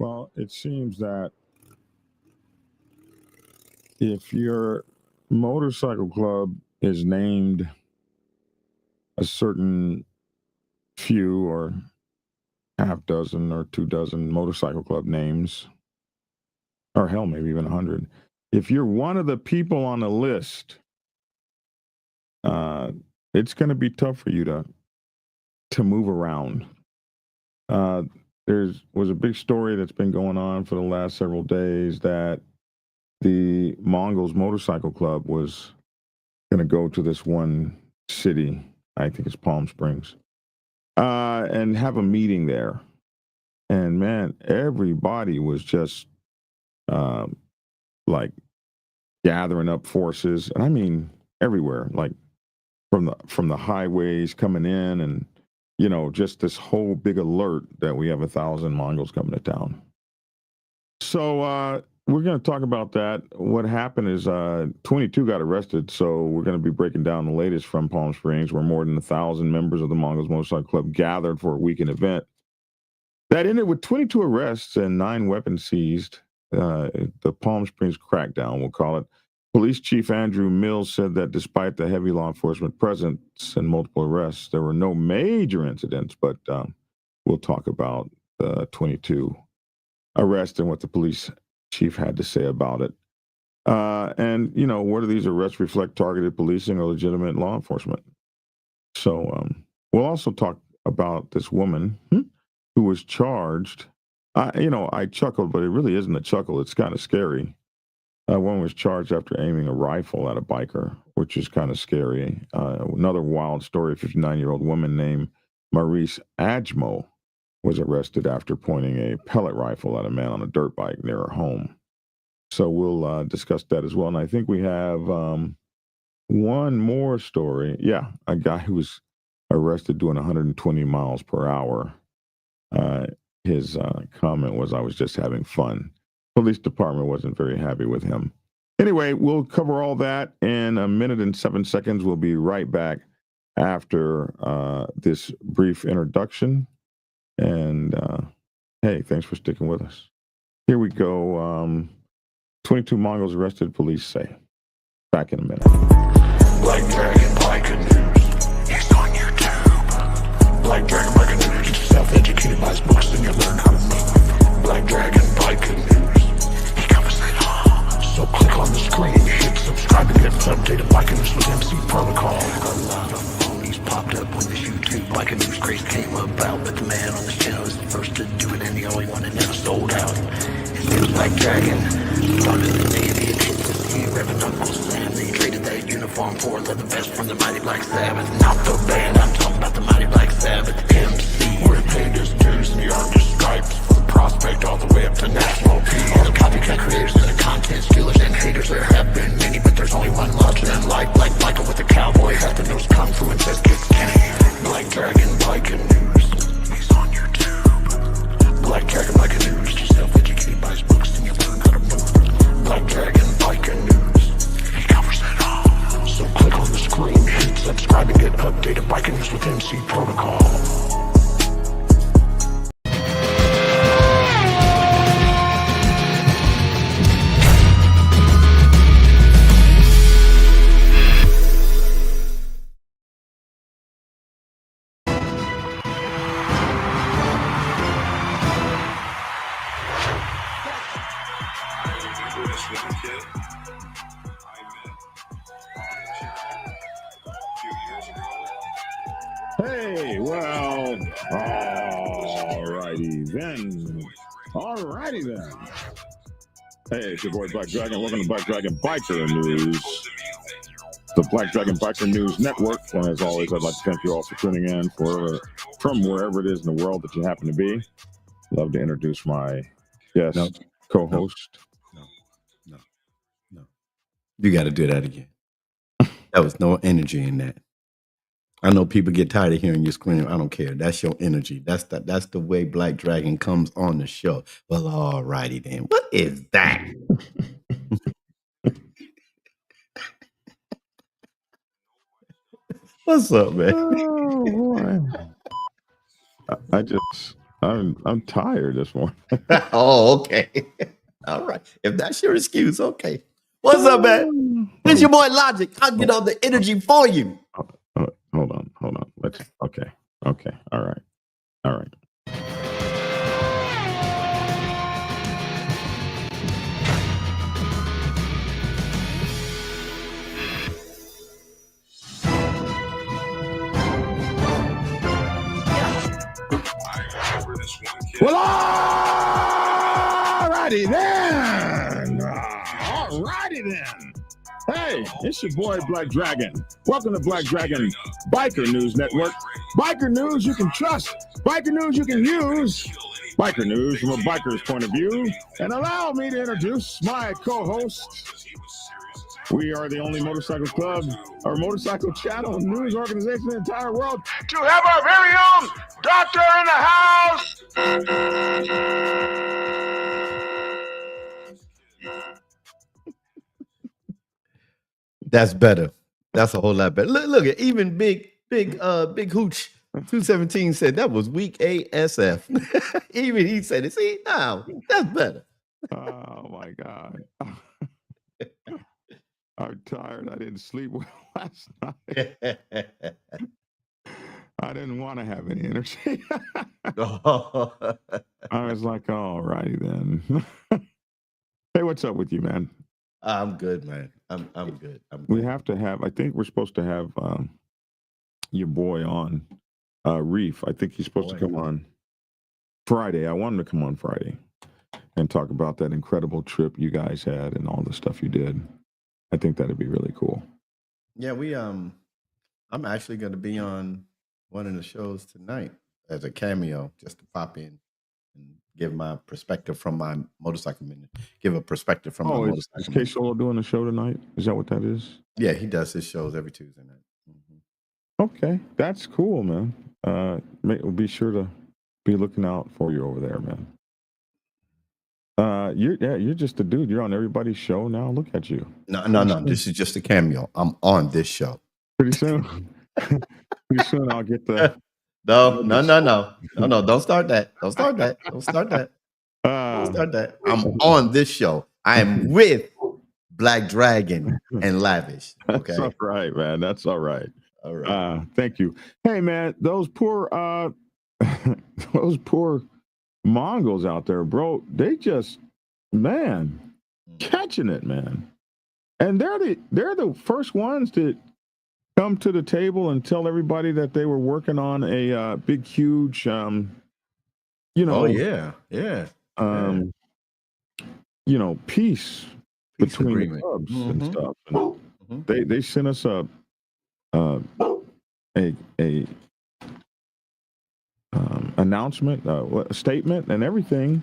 Well, it seems that if your motorcycle club is named a certain few or half dozen or 2 dozen motorcycle club names, or hell, maybe even 100, if you're one of the people on the list, it's going to be tough for you to move around. Was a big story that's been going on for the last several days that the Mongols Motorcycle Club was going to go to this one city, I think it's Palm Springs, and have a meeting there. And man, everybody was just like gathering up forces, and I mean everywhere, like from the highways coming in, and just this whole big alert that we have 1,000 Mongols coming to town. So we're going to talk about that. What happened is 22 got arrested, so we're going to be breaking down the latest from Palm Springs, where more than 1,000 members of the Mongols Motorcycle Club gathered for a weekend event that ended with 22 arrests and 9 weapons seized. The Palm Springs crackdown, we'll call it. Police Chief Andrew Mills said that despite the heavy law enforcement presence and multiple arrests, there were no major incidents, but we'll talk about the 22 arrests and what the police chief had to say about it. And, whether these arrests reflect targeted policing or legitimate law enforcement. So we'll also talk about this woman who was charged. I chuckled, but it really isn't a chuckle. It's kind of scary. One was charged after aiming a rifle at a biker, which is kind of scary. Another wild story, a 59-year-old woman named Maurice Ajmo was arrested after pointing a pellet rifle at a man on a dirt bike near her home. So we'll discuss that as well. And I think we have one more story. Yeah, a guy who was arrested doing 120 miles per hour. His comment was, "I was just having fun." Police department wasn't very happy with him. Anyway, we'll cover all that in a minute and 7 seconds. We'll be right back after this brief introduction. And hey, thanks for sticking with us. Here we go. 22 Mongols arrested, police say. Back in a minute. Black Dragon Biker News. It's on YouTube. Black Dragon Biker News. Self-educated by his books, then you learn how to move. Black Dragon Biker News. So click on the screen, hit subscribe and get updated Biker News with MC Protocol. A lot of phonies popped up when this YouTube Biker News craze came about, but the man on this channel is the first to do it and the only one that never sold out. His name's Black Dragon. Started the Navy and hit the sea, revving Uncle Sam. They traded that uniform for a leather vest from the Mighty Black Sabbath. Not the band, I'm talking about the Mighty Black Sabbath. MC, where he paid his dues and he earned his stripes. Prospect all the way up to national peace. All the copycat creators and the content stealers and haters, there have been many, but there's only one larger than life. Like Michael with the cowboy hat that knows kung fu and says kick Kenny. Black Dragon Biker News. He's on YouTube. Black Dragon Biker News. Just self-educated by his books and you learn how to move. Black Dragon Biker News. He covers it all. So click on the screen, hit subscribe and get updated Biker News with MC Protocol. Hey, well, alrighty then. Hey, it's your boy Black Dragon. Welcome to Black Dragon Biker News, the Black Dragon Biker News Network. And as always, I'd like to thank you all for tuning in from wherever it is in the world that you happen to be. Love to introduce my guest co-host. No. You got to do that again. That was no energy in that. I know people get tired of hearing you scream. I don't care. That's your energy. That's the way Black Dragon comes on the show. Well, all righty then. What is that? What's up, man? Oh, boy. I just I'm tired this morning. Oh, okay. All right. If that's your excuse, okay. What's up, man? It's your boy Logic. I'll get all the energy for you. Hold on. Let's. Okay. All right. Well, alrighty then. Alrighty then. Hey, it's your boy Black Dragon. Welcome to Black Dragon Biker News Network. Biker news you can trust. Biker news you can use. Biker news from a biker's point of view. And allow me to introduce my co-host. We are the only motorcycle club or motorcycle channel news organization in the entire world to have our very own doctor in the house. That's better. That's a whole lot better. Look at even big Hooch 217 said that was weak ASF. Even he said it. See, now that's better. Oh my God. I'm tired. I didn't sleep well last night. I didn't want to have any energy. I was like, all righty then. Hey, what's up with you, man? I'm good, man. I'm good. We have to have, I think we're supposed to have your boy on, Reef. I think he's supposed to come on Friday. I want him to come on Friday and talk about that incredible trip you guys had and all the stuff you did. I think that'd be really cool. Yeah, I'm actually going to be on one of the shows tonight as a cameo, just to pop in and give my perspective from my motorcycle minute. Give a perspective from my motorcycle. Is K Solo doing the show tonight? Is that what that is? Yeah, he does his shows every Tuesday night. Mm-hmm. Okay, that's cool, man. We'll be sure to be looking out for you over there, man. You're just a dude. You're on everybody's show now. Look at you. No. This is just a cameo. I'm on this show. Pretty soon. Pretty soon I'll get the. No. Don't start that. Don't start that. I'm on this show. I am with Black Dragon and Lavish. Okay. That's all right, man. That's all right. All right. Thank you. Hey, man, those poor Mongols out there, bro, they just, man, catching it, man. And they're the first ones to come to the table and tell everybody that they were working on a big, huge, Oh yeah. Peace between agreement. The clubs and stuff. And they sent us a announcement, a statement, and everything.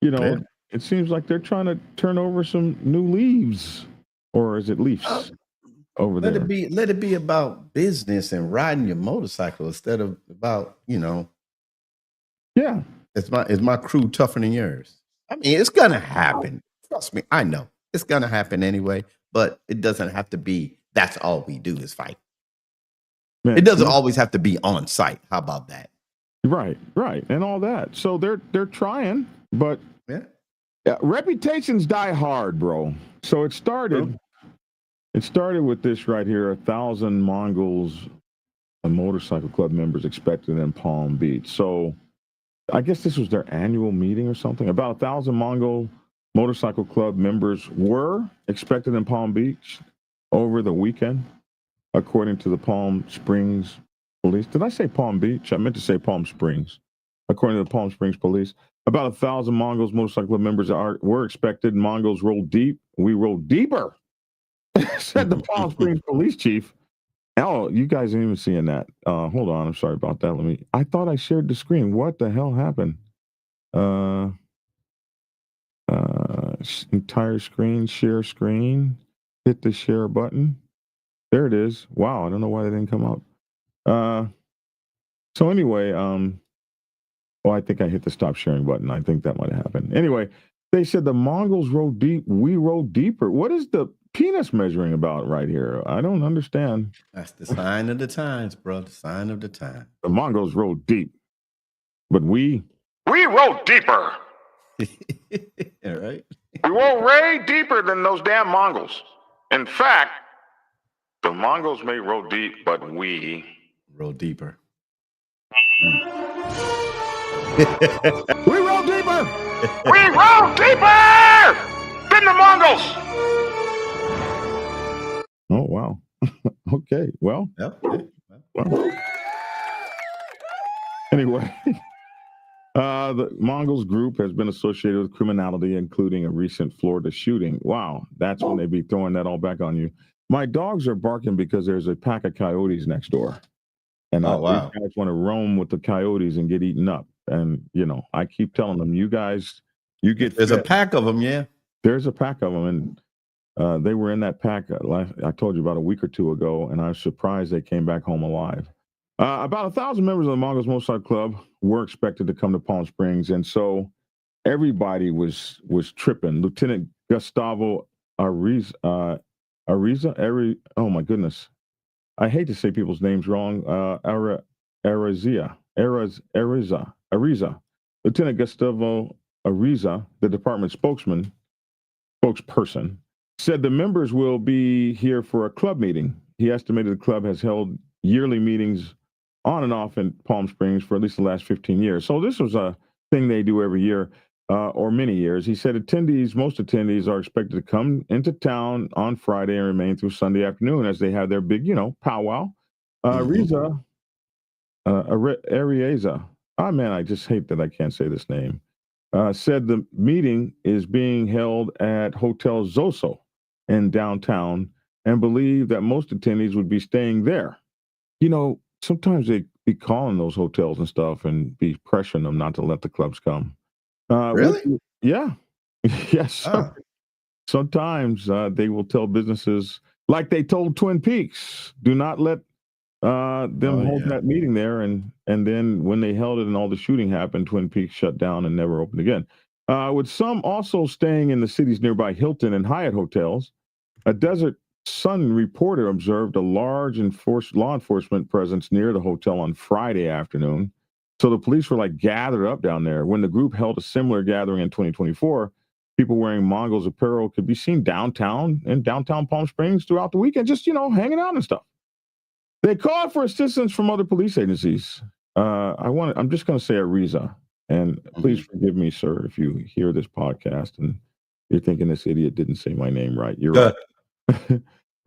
It seems like they're trying to turn over some new leaves, or is it leaves over there? Let it be about business and riding your motorcycle instead of about Yeah, is my crew tougher than yours? I mean, it's gonna happen. Trust me, I know it's gonna happen anyway. But it doesn't have to be. That's all we do is fight. Man, it doesn't always have to be on site. How about that? Right, and all that. So they're trying, but reputations die hard, bro. So it started. It started with this right here: 1,000 Mongols Motorcycle Club members expected in Palm Beach. So I guess this was their annual meeting or something. About 1,000 Mongol Motorcycle Club members were expected in Palm Beach over the weekend, according to the Palm Springs Police. Did I say Palm Beach? I meant to say Palm Springs. According to the Palm Springs Police, about 1,000 Mongols Motorcycle Club members were expected. Mongols rolled deep. We rolled deeper, said the Palm Springs Police Chief. Oh, you guys ain't even seeing that. Hold on. I'm sorry about that. I thought I shared the screen. What the hell happened? Entire screen, share screen. Hit the share button. There it is. Wow, I don't know why that didn't come up. So anyway, I think I hit the stop sharing button. I think that might have happened. Anyway, they said the Mongols rolled deep, we rolled deeper. What is the penis measuring about right here? I don't understand. That's the sign of the times, bro. The sign of the time. The Mongols rolled deep, but we We roll deeper. All right. We roll way deeper than those damn Mongols. In fact, the Mongols may roll deep, but we roll deeper. We roll deeper. We roll deeper than the Mongols. Oh, wow. Okay. Well. Anyway, the Mongols group has been associated with criminality, including a recent Florida shooting. Wow. That's when they be throwing that all back on you. My dogs are barking because there's a pack of coyotes next door. And these guys want to roam with the coyotes and get eaten up. And, I keep telling them, you guys, you get There's a pack of them, yeah. There's a pack of them. And they were in that pack, I told you, about a week or two ago. And I was surprised they came back home alive. About 1,000 members of the Mongols Motorcycle Club were expected to come to Palm Springs. And so everybody was tripping. Lieutenant Gustavo Ariza, oh, my goodness. I hate to say people's names wrong. Ariza. Lieutenant Gustavo Ariza, the department spokesperson, said the members will be here for a club meeting. He estimated the club has held yearly meetings on and off in Palm Springs for at least the last 15 years. So this was a thing they do every year or many years. He said most attendees are expected to come into town on Friday and remain through Sunday afternoon as they have their big, powwow. Ariza, oh man, I just hate that I can't say this name, said the meeting is being held at Hotel Zoso in downtown and believed that most attendees would be staying there. Sometimes they be calling those hotels and stuff and be pressuring them not to let the clubs come. Really? Yeah. Yes. Oh. Sometimes they will tell businesses, like they told Twin Peaks, do not let them hold that meeting there. And then when they held it and all the shooting happened, Twin Peaks shut down and never opened again. With some also staying in the city's nearby Hilton and Hyatt hotels, a Desert Sun reporter observed a large law enforcement presence near the hotel on Friday afternoon. So the police were gathered up down there. When the group held a similar gathering in 2024, people wearing Mongols apparel could be seen downtown Palm Springs throughout the weekend, just, hanging out and stuff. They called for assistance from other police agencies. I'm just going to say Ariza, and please forgive me, sir, if you hear this podcast and you're thinking this idiot didn't say my name right. You're right.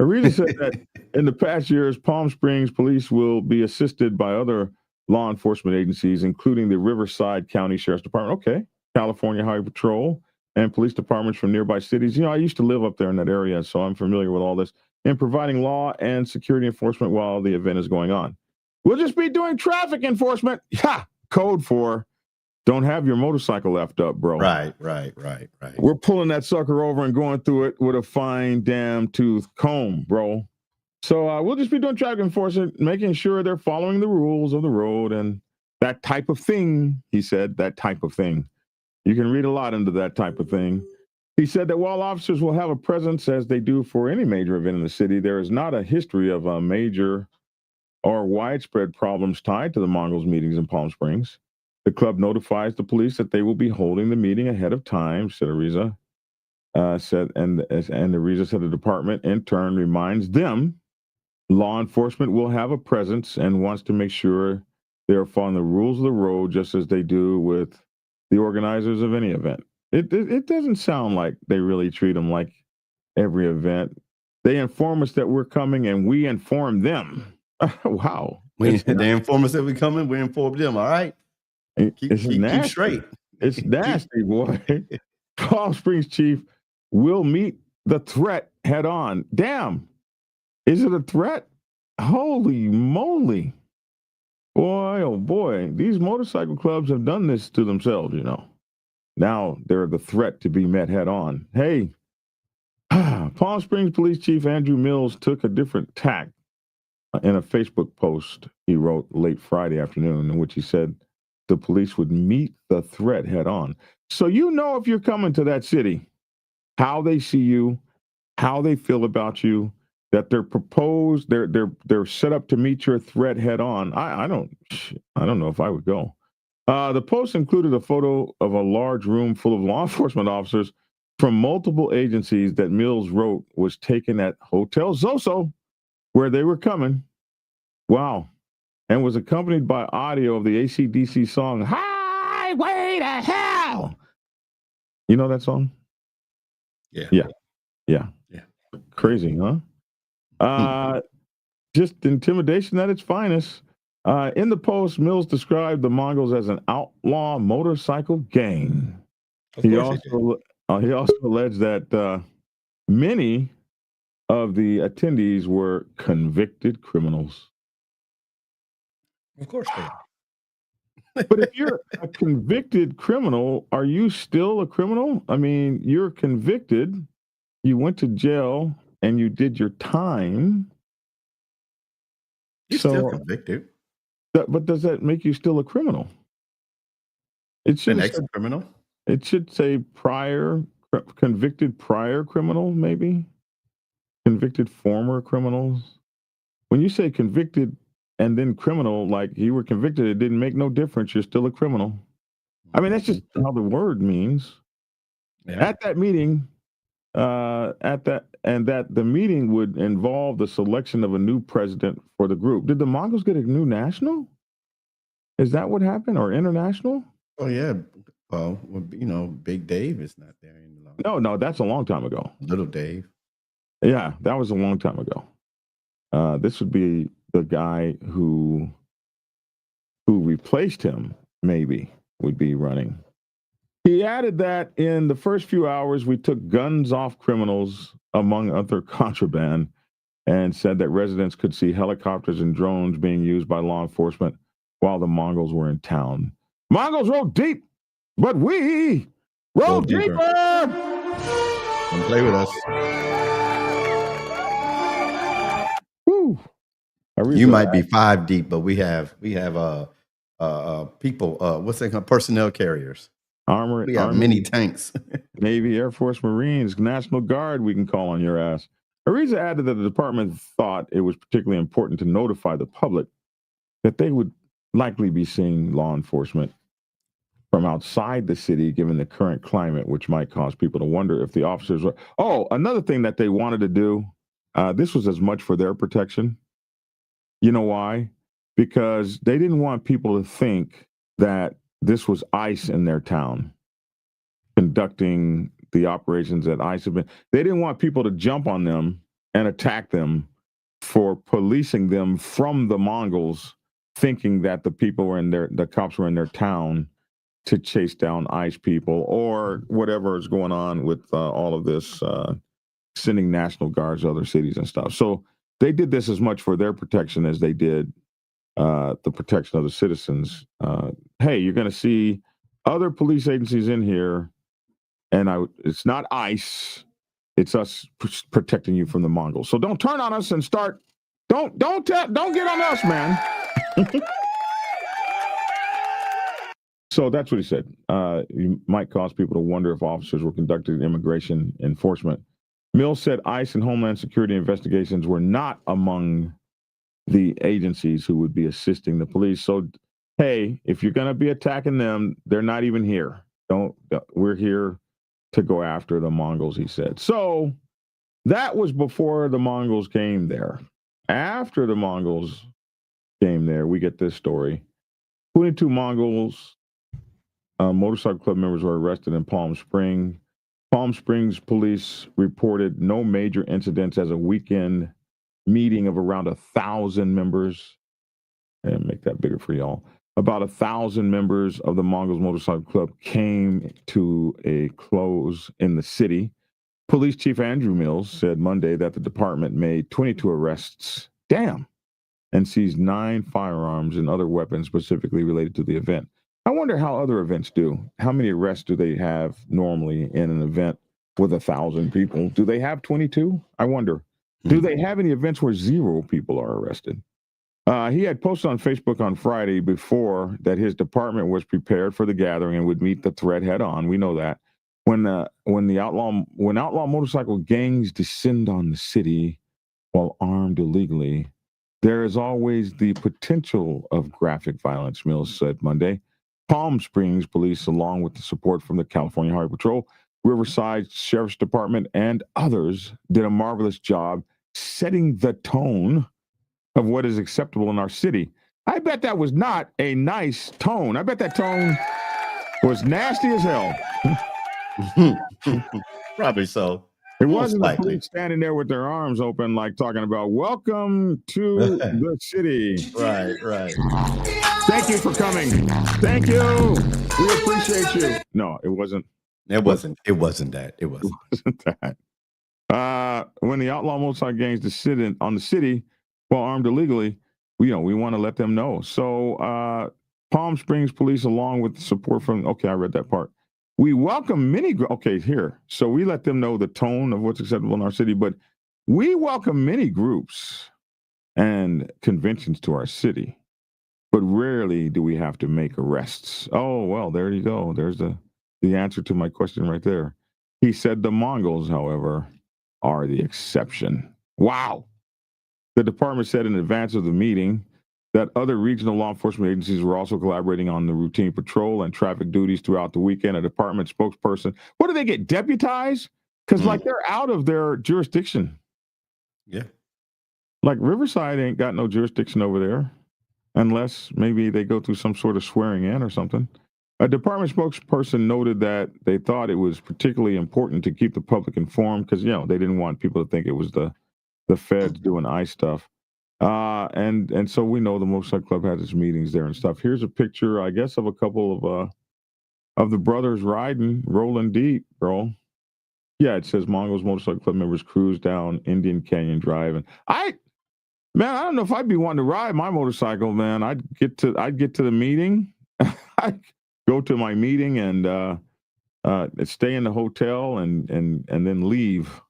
Ariza said that in the past years, Palm Springs police will be assisted by other law enforcement agencies, including the Riverside County Sheriff's Department, California Highway Patrol, and police departments from nearby cities. I used to live up there in that area, so I'm familiar with all this, and providing law and security enforcement while the event is going on. We'll just be doing traffic enforcement. Code for don't have your motorcycle left up, bro. Right. We're pulling that sucker over and going through it with a fine damn tooth comb, bro. So we'll just be doing traffic enforcement, making sure they're following the rules of the road and that type of thing, he said, that type of thing. You can read a lot into that type of thing. He said that while officers will have a presence as they do for any major event in the city, there is not a history of major or widespread problems tied to the Mongols meetings in Palm Springs. The club notifies the police that they will be holding the meeting ahead of time, said Ariza. And Ariza said the department in turn reminds them law enforcement will have a presence and wants to make sure they are following the rules of the road, just as they do with the organizers of any event. It doesn't sound like they really treat them like every event. They inform us that we're coming and we inform them. Wow. They inform us that we're coming, we inform them, all right? Keep straight. It's nasty, boy. Palm Springs chief will meet the threat head on. Damn. Is it a threat? Holy moly. Boy, oh boy. These motorcycle clubs have done this to themselves, Now they're the threat to be met head on. Hey, Palm Springs Police Chief Andrew Mills took a different tack in a Facebook post he wrote late Friday afternoon, in which he said the police would meet the threat head on. So if you're coming to that city, how they see you, how they feel about you, that they're set up to meet your threat head on. I don't know if I would go. The post included a photo of a large room full of law enforcement officers from multiple agencies that Mills wrote was taken at Hotel Zoso, where they were coming. Wow. And was accompanied by audio of the AC/DC song, Highway to Hell. You know that song? Yeah. Yeah. Yeah. Yeah. Crazy, huh? Just intimidation at its finest. In the post, Mills described the Mongols as an outlaw motorcycle gang. Of He course he did. also alleged that many of the attendees were convicted criminals. Of course they are. But if you're a convicted criminal, are you still a criminal? I mean, you're convicted, you went to jail, and you did your time. You're still So, convicted. but does that make you still a criminal? It should An have said, ex-criminal? it should say convicted prior criminal, maybe convicted former criminals. When you say convicted and then criminal, like you were convicted, it didn't make no difference. You're still a criminal. I mean, that's just how the word means. Yeah. At that meeting, that the meeting would involve the selection of a new president for the group. Did the Mongols get a new national? Is that what happened, or international? Oh yeah. Well, Big Dave is not there any longer. No, that's a long time ago. Little Dave. Yeah, that was a long time ago. This would be the guy who replaced him, maybe, would be running. He added that in the first few hours, we took guns off criminals, among other contraband, and said that residents could see helicopters and drones being used by law enforcement while the Mongols were in town. Mongols rolled deep, but we roll deeper. Come play with us. Woo. You might be 5 deep, but we have people. What's they called? Personnel carriers. Armor. We have many tanks. Navy, Air Force, Marines, National Guard. We can call on your ass. Ariza added that the department thought it was particularly important to notify the public that they would likely be seeing law enforcement from outside the city, given the current climate, which might cause people to wonder if the officers were. Oh, another thing that they wanted to do, this was as much for their protection. You know why? Because they didn't want people to think that this was ICE in their town conducting the operations that ICE have been. They didn't want people to jump on them and attack them for policing them from the Mongols, thinking that the cops were in their town to chase down ICE people or whatever is going on with all of this, sending National Guards to other cities and stuff. So they did this as much for their protection as they did the protection of the citizens. Hey, you're going to see other police agencies in here, and it's not ICE. It's us protecting you from the Mongols. So don't turn on us and start. Don't get on us, man. So that's what he said. You might cause people to wonder if officers were conducting immigration enforcement. Mills said ICE and Homeland Security investigations were not among the agencies who would be assisting the police. So, hey, if you're going to be attacking them, they're not even here. We're here to go after the Mongols, he said. So that was before the Mongols came there. After the Mongols came there, we get this story. 22 Mongols Motorcycle Club members were arrested in Palm Springs. Palm Springs police reported no major incidents as a weekend meeting of around 1,000 members. And make that bigger for y'all. About 1,000 members of the Mongols Motorcycle Club came to a close in the city. Police Chief Andrew Mills said Monday that the department made 22 arrests, and seized 9 firearms and other weapons specifically related to the event. I wonder how other events do. How many arrests do they have normally in an event with 1,000 people? Do they have 22? I wonder. Do they have any events where 0 people are arrested? He had posted on Facebook on Friday before that his department was prepared for the gathering and would meet the threat head on. We know that. When outlaw motorcycle gangs descend on the city while armed illegally, there is always the potential of graphic violence, Mills said Monday. Palm Springs Police, along with the support from the California Highway Patrol, Riverside Sheriff's Department, and others, did a marvelous job setting the tone of what is acceptable in our city. I bet that was not a nice tone. I bet that tone was nasty as hell. Probably so. It Most wasn't the likely. police standing there with their arms open, like talking about "Welcome to the city." Right. Thank you for coming. Thank you. We appreciate you. No, it wasn't. It wasn't that. It wasn't. That. When the outlaw motorcycle gangs sit on the city while armed illegally, we want to let them know. So Palm Springs Police, along with the support from, okay, I read that part. We welcome so we let them know the tone of what's acceptable in our city, but we welcome many groups and conventions to our city, but rarely do we have to make arrests. Oh, well, there you go. There's the answer to my question right there. He said the Mongols, however, are the exception. Wow. The department said in advance of the meeting that other regional law enforcement agencies were also collaborating on the routine patrol and traffic duties throughout the weekend. A department spokesperson, what do they get, deputized? Because they're out of their jurisdiction. Yeah. Like Riverside ain't got no jurisdiction over there, unless maybe they go through some sort of swearing in or something. A department spokesperson noted that they thought it was particularly important to keep the public informed because, they didn't want people to think it was the feds doing ICE stuff. And so we know the Motorcycle Club had its meetings there and stuff. Here's a picture, I guess, of a couple of the brothers rolling deep, bro. Yeah, it says Mongols Motorcycle Club members cruise down Indian Canyon Drive. And I don't know if I'd be wanting to ride my motorcycle, man. I'd get to the meeting. I'd go to my meeting and stay in the hotel and then leave.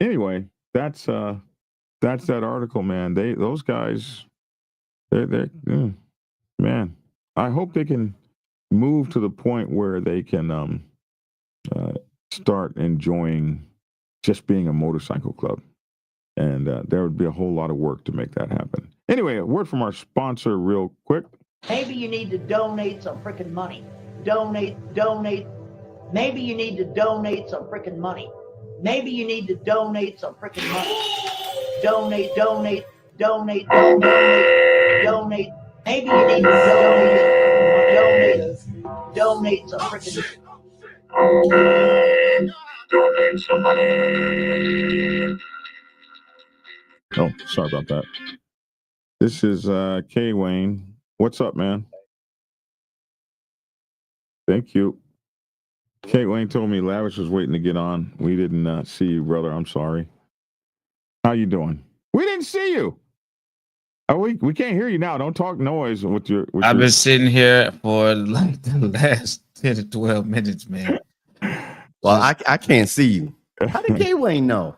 Anyway, that's that article, man. Those guys, man. I hope they can move to the point where they can start enjoying just being a motorcycle club, and there would be a whole lot of work to make that happen. Anyway, a word from our sponsor, real quick. Maybe you need to donate some freaking money. Donate. Maybe you need to donate some freaking money. Maybe you need to donate some freaking money. Donate. Maybe you need to donate some freaking money. Oh, sorry about that. This is K Wayne. What's up, man? Thank you. K Wayne told me Lavish was waiting to get on. We didn't see you, brother. I'm sorry. How you doing? We didn't see you. Oh, we can't hear you now. Don't talk noise with your. I've been sitting here for like the last 10 to 12 minutes, man. Well, I can't see you. How did K Wayne know?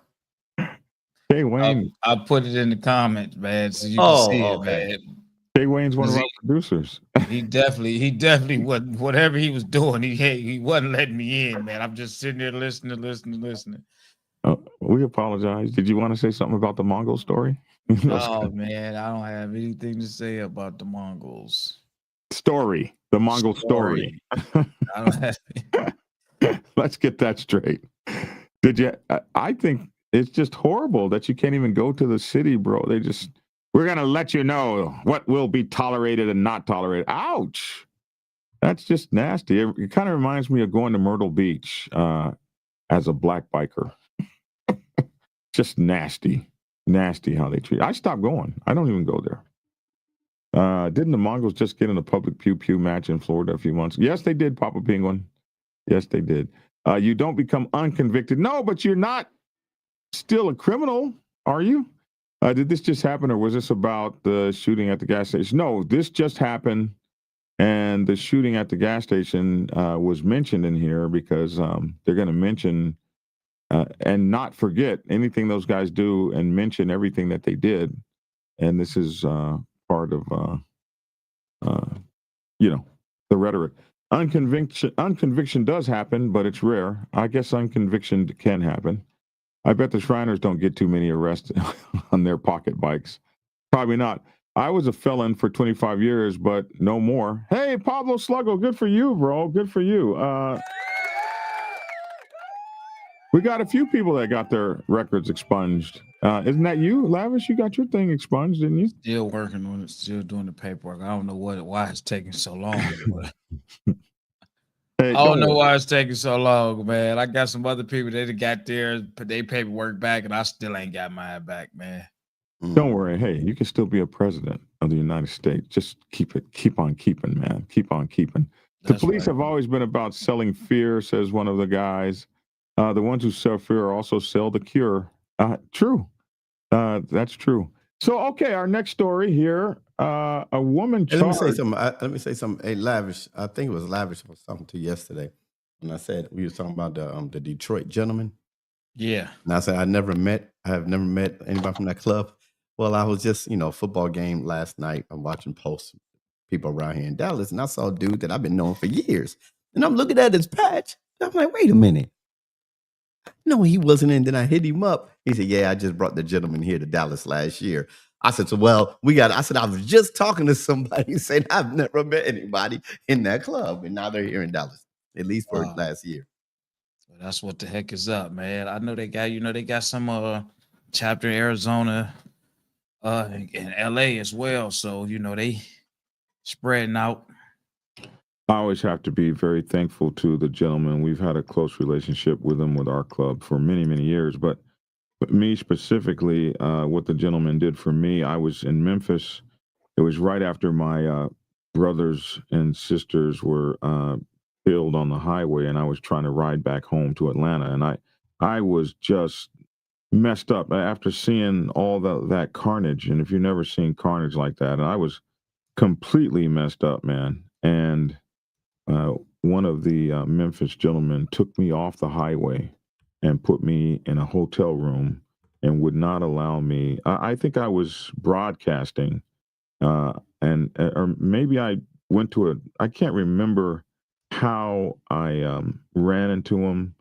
K Wayne. I put it in the comments, man, so you can see it, man. K Wayne's one of our producers. He definitely wasn't, whatever he was doing, he wasn't letting me in, man. I'm just sitting there listening. Oh, we apologize. Did you want to say something about the Mongol story? Oh man, I don't have anything to say about the Mongols story. The Mongol story. I don't have. Let's get that straight. Did you? I think it's just horrible that you can't even go to the city, bro. We're gonna let you know what will be tolerated and not tolerated. Ouch! That's just nasty. It kind of reminds me of going to Myrtle Beach as a black biker. Just nasty how they treat. I stopped going. I don't even go there. Didn't the Mongols just get in a public pew match in Florida a few months? Yes, they did, Papa Penguin. Yes, they did. You don't become unconvicted. No, but you're not still a criminal, are you? Did this just happen, or was this about the shooting at the gas station? No, this just happened, and the shooting at the gas station was mentioned in here because they're going to mention and not forget anything those guys do and mention everything that they did. And this is part of, the rhetoric. Unconviction does happen, but it's rare. I guess unconviction can happen. I bet the Shriners don't get too many arrests on their pocket bikes. Probably not. I was a felon for 25 years, but no more. Hey, Pablo Sluggo, good for you, bro. Good for you. We got a few people that got their records expunged. Isn't that you, Lavish? You got your thing expunged, didn't you? Still working on it, still doing the paperwork. I don't know why it's taking so long. But Hey, I don't know worry. why it's taking so long, man. I got some other people that got their paperwork back, and I still ain't got mine back, man. Don't worry. Hey, you can still be a president of the United States. Just keep on keeping, man. Keep on keeping. The That's police right. have always been about selling fear, says one of the guys. The ones who sell fear also sell the cure. True. That's true. So, okay, our next story here. A woman Hey, let me charged. say something. Hey, Lavish. I think it was Lavish was something to you yesterday when I said we were talking about the Detroit gentleman. Yeah. And I said I have never met anybody from that club. Well, I was just football game last night. I'm watching posts people around here in Dallas, and I saw a dude that I've been knowing for years. And I'm looking at his patch. And I'm like, wait a minute. No, he wasn't in. Then I hit him up. He said, yeah, I just brought the gentleman here to Dallas last year. I said, so, well, I said, I was just talking to somebody saying I've never met anybody in that club. And now they're here in Dallas, at least for last year. So that's what the heck is up, man. I know they got some chapter in Arizona, in LA as well. So, they spreading out. I always have to be very thankful to the gentleman. We've had a close relationship with him with our club for many, many years. But me specifically, what the gentleman did for me, I was in Memphis. It was right after my brothers and sisters were killed on the highway, and I was trying to ride back home to Atlanta. And I was just messed up after seeing all that carnage. And if you've never seen carnage like that, and I was completely messed up, man. And one of the Memphis gentlemen took me off the highway and put me in a hotel room and would not allow me. I think I was broadcasting, or maybe I went to I can't remember how I ran into him,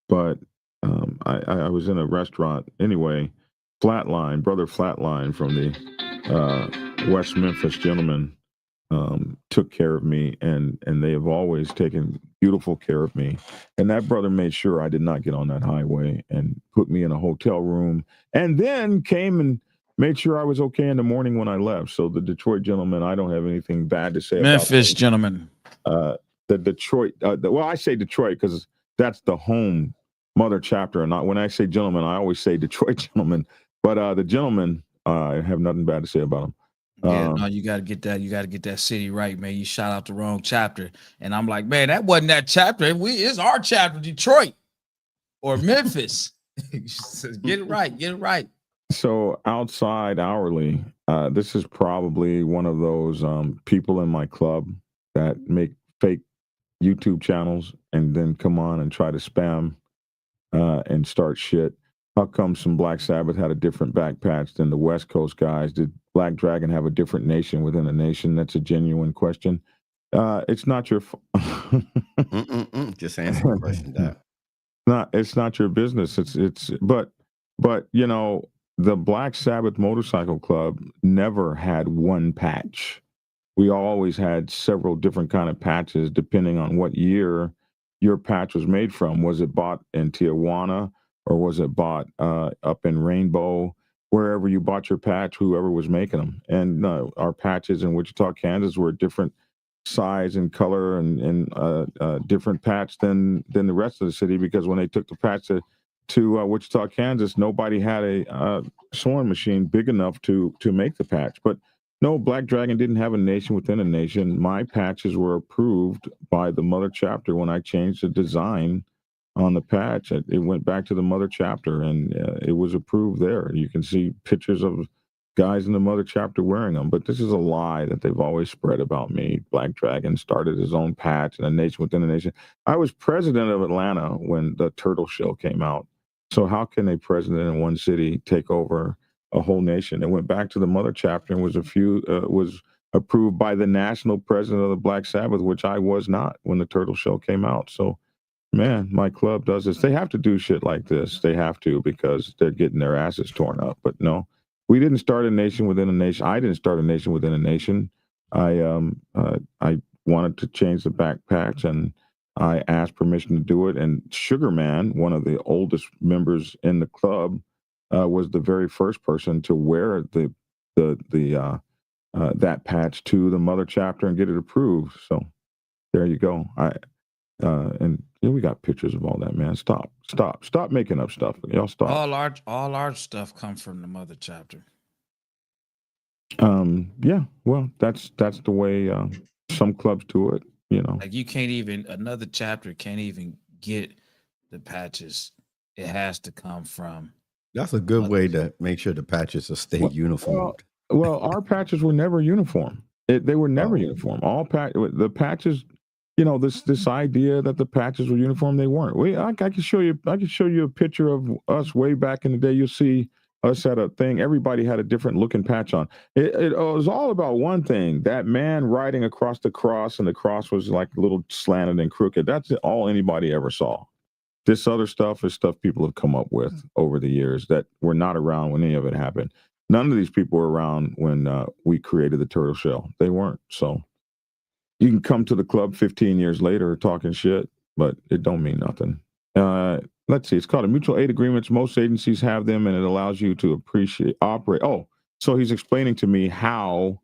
but I was in a restaurant anyway. Brother Flatline from the West Memphis gentleman took care of me, and they have always taken beautiful care of me. And that brother made sure I did not get on that highway and put me in a hotel room, and then came and made sure I was okay in the morning when I left. So the Detroit gentleman, I don't have anything bad to say Memphis about gentleman. the Detroit. Well, I say Detroit because that's the home mother chapter. And not when I say gentleman, I always say Detroit gentleman. But the gentleman, I have nothing bad to say about him. Yeah, no, you got to get that. You got to get that city right, man. You shot out the wrong chapter, and I'm like, man, that wasn't that chapter. It's our chapter, Detroit or Memphis. Get it right. Get it right. So outside hourly, this is probably one of those people in my club that make fake YouTube channels and then come on and try to spam and start shit. How come some Black Sabbath had a different back patch than the West Coast guys? Did Black Dragon have a different nation within a nation? That's a genuine question. It's not your Just answer the question, Dad. It's not your business. But the Black Sabbath Motorcycle Club never had one patch. We always had several different kind of patches depending on what year your patch was made from. Was it bought in Tijuana, or was it bought up in Rainbow? Wherever you bought your patch, whoever was making them. And our patches in Wichita, Kansas were different size and color and different patch than the rest of the city, because when they took the patch to Wichita, Kansas, nobody had a sewing machine big enough to make the patch. But no, Black Dragon didn't have a nation within a nation. My patches were approved by the mother chapter when I changed the design on the patch. It went back to the mother chapter, and it was approved there. You can see pictures of guys in the mother chapter wearing them. But this is a lie that they've always spread about me. Black Dragon started his own patch and a nation within a nation. I was president of Atlanta when the Turtle Shell came out. So how can a president in one city take over a whole nation? It went back to the mother chapter and was approved by the national president of the Black Sabbath, which I was not when the Turtle Shell came out. So, man, my club does this. They have to do shit like this. They have to, because they're getting their asses torn up. But no, we didn't start a nation within a nation. I didn't start a nation within a nation. I wanted to change the backpacks, and I asked permission to do it. And Sugar Man, one of the oldest members in the club, was the very first person to wear that patch to the mother chapter and get it approved. So there you go. And we got pictures of all that, man. Stop making up stuff. Y'all stop. All our stuff comes from the mother chapter. Yeah, well, that's the way some clubs do it, Like you can't even, another chapter can't even get the patches. It has to come from. That's a good way to make sure the patches are stay uniformed. Well, our patches were never uniform. They were never uniform. The patches, this idea that the patches were uniform, they weren't. I can show you a picture of us way back in the day. You'll see us at a thing. Everybody had a different looking patch on. It was all about one thing: that man riding across the cross, and the cross was like a little slanted and crooked. That's all anybody ever saw. This other stuff is stuff people have come up with over the years that were not around when any of it happened. None of these people were around when we created the turtle shell. They weren't. So you can come to the club 15 years later talking shit, but it don't mean nothing. Let's see. It's called a mutual aid agreements. Most agencies have them, and it allows you to operate. Oh, so he's explaining to me how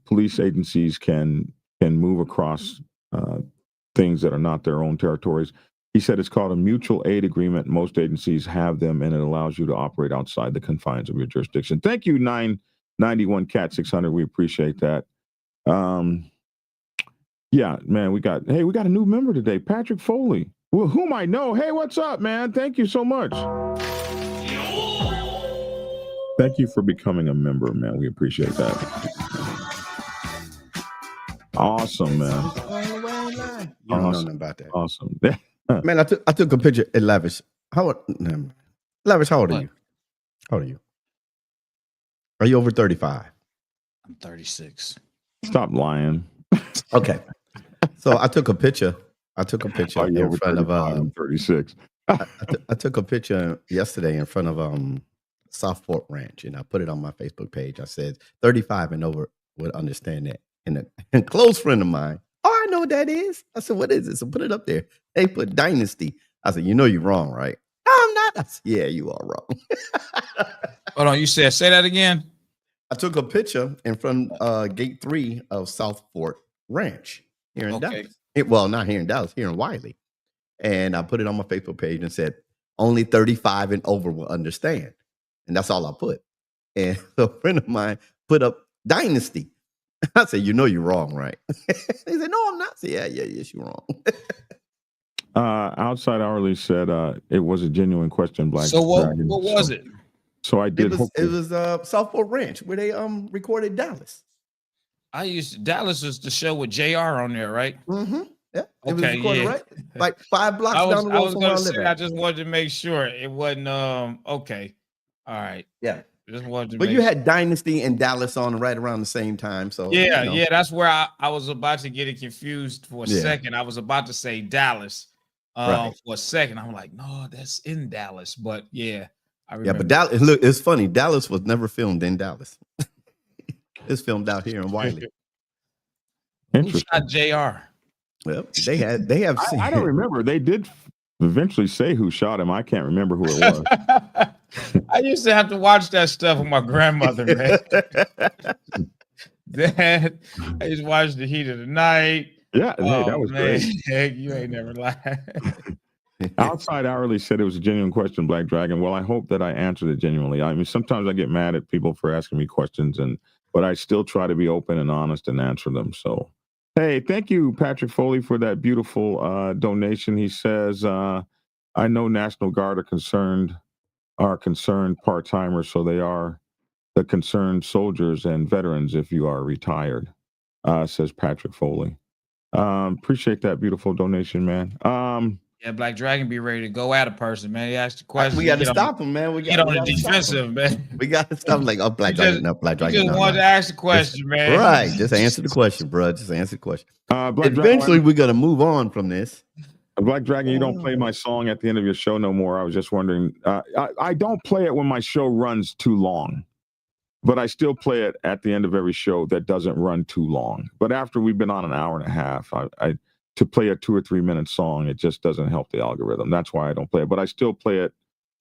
police agencies can move across things that are not their own territories. He said it's called a mutual aid agreement. Most agencies have them, and it allows you to operate outside the confines of your jurisdiction. Thank you, 991 Cat 600. We appreciate that. Yeah, man, we got a new member today, Patrick Foley. Well, whom I know. Hey, what's up, man? Thank you so much. Thank you for becoming a member, man. We appreciate that. Awesome, man. You don't know nothing about that. Awesome. Man, I took a picture at Lavish. Lavish, how old are you? How old are you? Are you over 35? I'm 36. Stop lying. Okay. So I took a picture. In front of I'm 36. I took a picture yesterday in front of Southport Ranch, and I put it on my Facebook page. I said 35 and over would understand that. And a close friend of mine, I know what that is. I said, what is it? So put it up there. They put Dynasty. I said, you're wrong, right? No, I'm not. I said, yeah, you are wrong. Hold on, you said, say that again. I took a picture in front of Gate 3 of Southport Ranch here in Dallas. Well, not here in Dallas, here in Wiley. And I put it on my Facebook page and said, only 35 and over will understand. And that's all I put. And a friend of mine put up Dynasty. I said, you're wrong, right? He said, no, I'm not. I said, yes, you're wrong. Outside Hourly said it was a genuine question, Black. So what was it? So I did. It was Southport Ranch where they recorded Dallas. Dallas was the show with JR on there, right? Mm-hmm. Yeah. It was Okay, recorded, right? Like 5 blocks down the road. I was going to say, I just wanted to make sure it wasn't, okay. All right. Yeah. Just wanted to but you had Dynasty and Dallas on right around the same time. So yeah, that's where I was about to get it confused for a second. I was about to say Dallas for a second. I'm like, no, that's in Dallas. But yeah, I remember. Yeah, but Dallas, look, it's funny. Dallas was never filmed in Dallas. It's filmed out here in Wiley. Who shot JR? Well, they have. I don't remember. They did eventually say who shot him. I can't remember who it was. I used to have to watch that stuff with my grandmother, man. Dad, I used to watch The Heat of the Night. Yeah, hey, that was great. Heck, you ain't never lied. Outside Hourly said it was a genuine question, Black Dragon. Well, I hope that I answered it genuinely. I mean, sometimes I get mad at people for asking me questions, but I still try to be open and honest and answer them. So, hey, thank you, Patrick Foley, for that beautiful donation. He says, I know National Guard are concerned part-timers, so they are the concerned soldiers and veterans if you are retired, says Patrick Foley. Appreciate that beautiful donation, man. Yeah, Black Dragon be ready to go at a person, man. He asked the question. We got to stop him, man. We get on the defensive, man. We got to stop him like, Black Dragon. No, Black Dragon. Just wanted to ask the question, man. Right. Just answer the question, bro. Just answer the question. Eventually, we're going to move on from this. Black Dragon, you don't play my song at the end of your show no more. I was just wondering. I don't play it when my show runs too long. but I still play it at the end of every show that doesn't run too long. But after we've been on an hour and a half, I to play a 2 or 3 minute song, it just doesn't help the algorithm. That's why I don't play it. But I still play it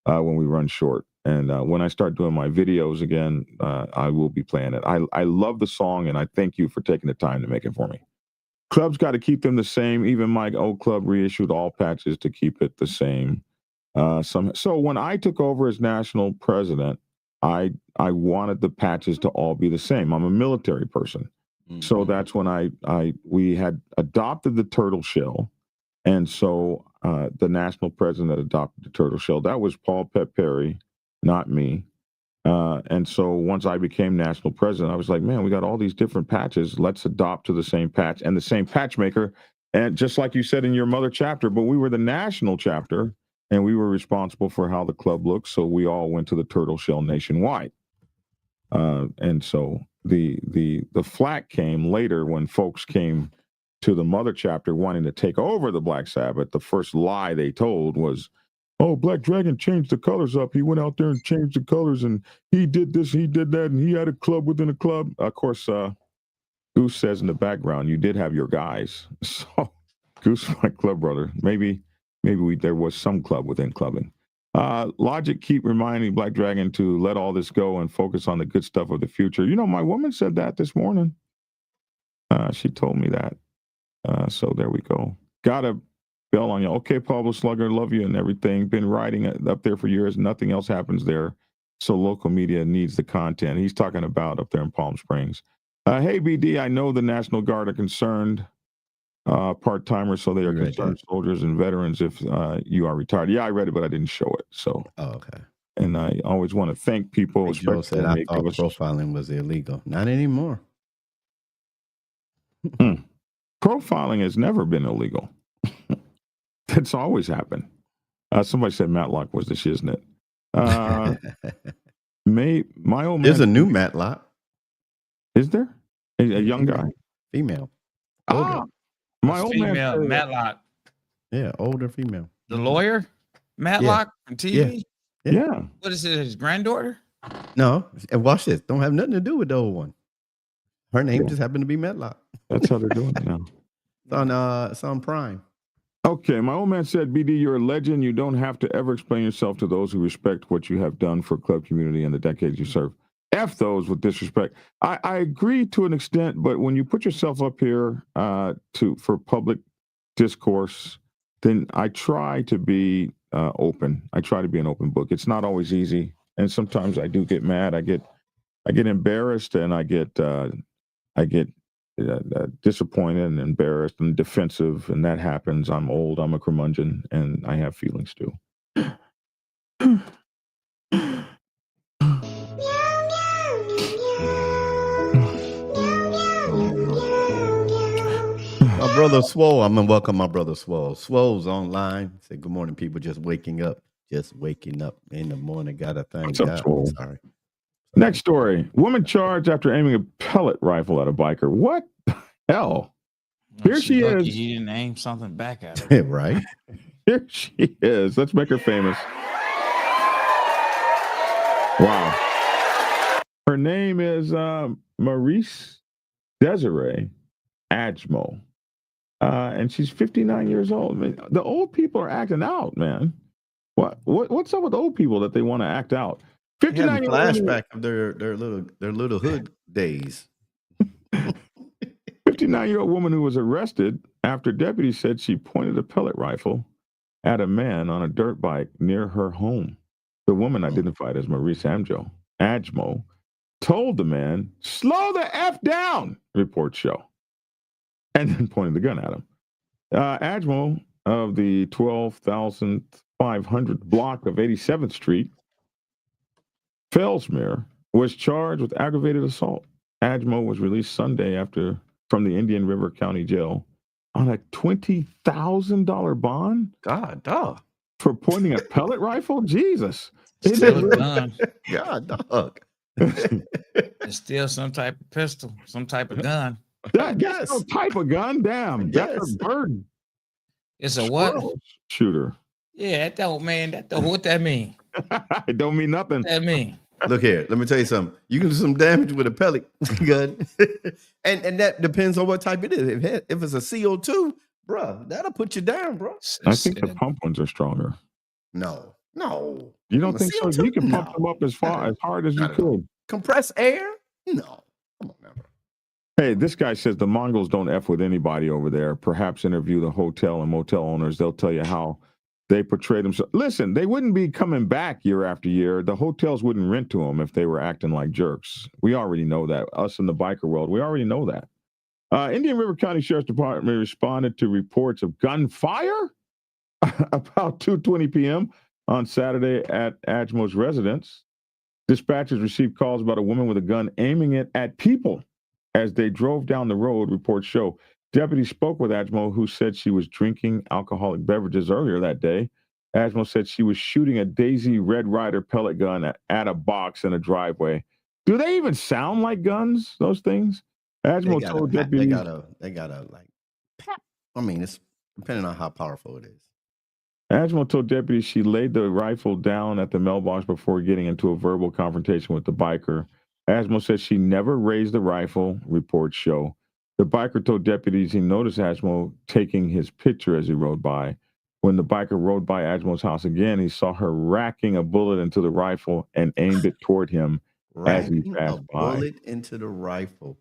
when we run short. And when I start doing my videos again, I will be playing it. I love the song, and I thank you for taking the time to make it for me. Club's got to keep them the same. Even my old club reissued all patches to keep it the same. So when I took over as national president, I wanted the patches to all be the same. I'm a military person. So that's when we had adopted the turtle shell. And so the national president adopted the turtle shell. That was Paul Pet Perry, not me. And so once I became national president, I was like, man, we got all these different patches. Let's adopt to the same patch and the same patch maker. And just like you said in your mother chapter, but we were the national chapter and we were responsible for how the club looks. So we all went to the turtle shell nationwide. And so the flack came later when folks came to the mother chapter wanting to take over the Black Sabbath. The first lie they told was, oh, Black Dragon changed the colors up. He went out there and changed the colors, and he did this, he did that, and he had a club within a club. Of course, Goose says in the background, you did have your guys. So Goose, my club brother. Maybe there was some club within clubbing. Logic keep reminding Black Dragon to let all this go and focus on the good stuff of the future. You know, my woman said that this morning. She told me that. So there we go. Got a bell on you. Okay, Pablo Slugger, love you and everything. Been riding up there for years. Nothing else happens there. So local media needs the content. He's talking about up there in Palm Springs. Hey, BD, I know the National Guard are concerned part-timers, so they are concerned soldiers and veterans if you are retired. Yeah, I read it, but I didn't show it. So, okay. And I always want to thank people. Joe said I thought profiling was illegal. Not anymore. Profiling has never been illegal. It's always happened. Somebody said Matlock was the shiznit. My old man. There's a new Matlock. Is there? A young guy? Female. My old female man. Matlock. Yeah, older female. The lawyer? Matlock on TV? Yeah. What is it, his granddaughter? No, and watch this. Don't have nothing to do with the old one. Her name just happened to be Matlock. That's how they're doing it now. It's on Prime. Okay, my old man said, BD, you're a legend. You don't have to ever explain yourself to those who respect what you have done for club community and the decades you serve. F those with disrespect. I agree to an extent, but when you put yourself up here for public discourse, then I try to be open. I try to be an open book. It's not always easy, and sometimes I do get mad. I get embarrassed, and I get disappointed and embarrassed and defensive, and that happens. I'm old. I'm a curmudgeon, and I have feelings too. My brother Swole, I'm gonna welcome my brother Swole. Swole's online. Say good morning, people. Just waking up in the morning. Got a thing. What's up, Swole? Sorry. Next story. Woman charged after aiming a pellet rifle at a biker. What the hell? Here she is. He didn't aim something back at her. Right? Here she is. Let's make her famous. Wow. Her name is Maurice Desiree Adjmo. And she's 59 years old. I mean, the old people are acting out, man. What's up with old people that they want to act out? 59 flashback of their little hood days. 59-year-old woman who was arrested after deputies said she pointed a pellet rifle at a man on a dirt bike near her home. The woman, identified as Maurice Adjmo, told the man, "Slow the F down," reports show, and then pointed the gun at him. Adjmo of the 12,500 block of 87th Street, Fellsmere, was charged with aggravated assault. Adjmo was released Sunday from the Indian River County Jail on a $20,000 bond. God, dog. For pointing a pellet rifle? Jesus. Still a gun. God, dog. It's still some type of pistol, some type of gun. That's no type of gun. Damn. That's a bird. It's a what? Shooter. Yeah, what that mean? It don't mean nothing. What that mean? Look here, let me tell you something. You can do some damage with a pellet gun, and that depends on what type it is. If it's a CO2, bro, that'll put you down, bro. I think the pump ones are stronger. No. You don't think so? CO2? You can pump No. them up as hard as you Not at all. could. Compress air? No. Come on, man. Hey, this guy says the Mongols don't F with anybody over there. Perhaps interview the hotel and motel owners. They'll tell you how they portray themselves. Listen, they wouldn't be coming back year after year. The hotels wouldn't rent to them if they were acting like jerks. We already know that. Us in the biker world, we already know that. Indian River County Sheriff's Department responded to reports of gunfire about 2:20 p.m. on Saturday at Ajmo's residence. Dispatchers received calls about a woman with a gun aiming it at people as they drove down the road, reports show. Deputies spoke with Ajmo, who said she was drinking alcoholic beverages earlier that day. Ajmo said she was shooting a Daisy Red Ryder pellet gun at a box in a driveway. Do they even sound like guns, those things? Ajmo told deputies... They gotta like, I mean, it's depending on how powerful it is. Ajmo told deputies she laid the rifle down at the mailbox before getting into a verbal confrontation with the biker. Ajmo said she never raised the rifle, reports show. The biker told deputies he noticed Ajmo taking his picture as he rode by. When the biker rode by Ajmo's house again, he saw her racking a bullet into the rifle and aimed it toward him as he passed by. Bullet into the rifle.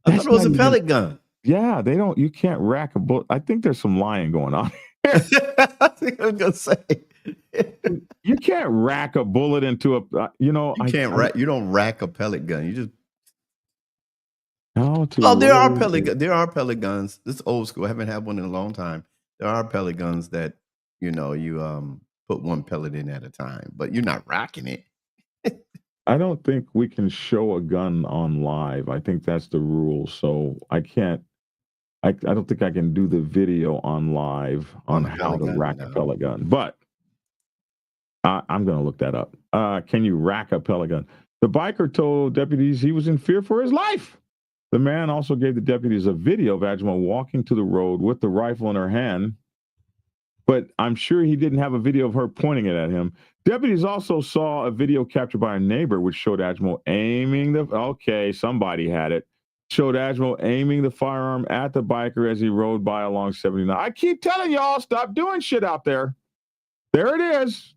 I thought it was a pellet gun. Yeah, you can't rack a bullet. I think there's some lying going on. I think I was gonna say you can't rack a bullet into a. You don't rack a pellet gun. You just. There are pellet guns. This is old school. I haven't had one in a long time. There are pellet guns that you put one pellet in at a time, but you're not racking it. I don't think we can show a gun on live. I think that's the rule. So I can't. I don't think I can do the video on live on how to rack a pellet gun, but I'm going to look that up. Can you rack a pellet gun? The biker told deputies he was in fear for his life. The man also gave the deputies a video of Ajmo walking to the road with the rifle in her hand, but I'm sure he didn't have a video of her pointing it at him. Deputies also saw a video captured by a neighbor, which showed Ajmo aiming somebody had it. Showed Ajmo aiming the firearm at the biker as he rode by along 79. I keep telling y'all, stop doing shit out there. There it is.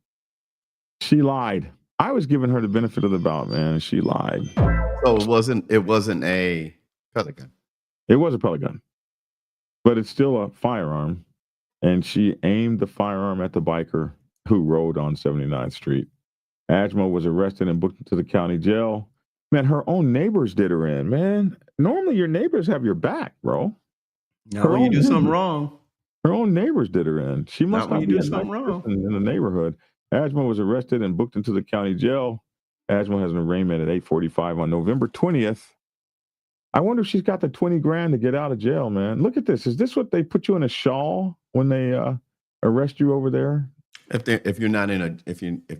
She lied. I was giving her the benefit of the doubt, man. She lied. So it wasn't a pellet gun. It was a pellet gun, but it's still a firearm. And she aimed the firearm at the biker who rode on 79th Street. Ajmo was arrested and booked into the county jail. Man, her own neighbors did her in, man. Normally your neighbors have your back, bro. Not when you do something wrong. Her own neighbors did her in. She must not be something wrong in the neighborhood. Ajmo was arrested and booked into the county jail. Ajmo has an arraignment at 8:45 on November 20th. I wonder if she's got the 20 grand to get out of jail, man. Look at this. Is this what they put you in a shawl when they arrest you over there? If they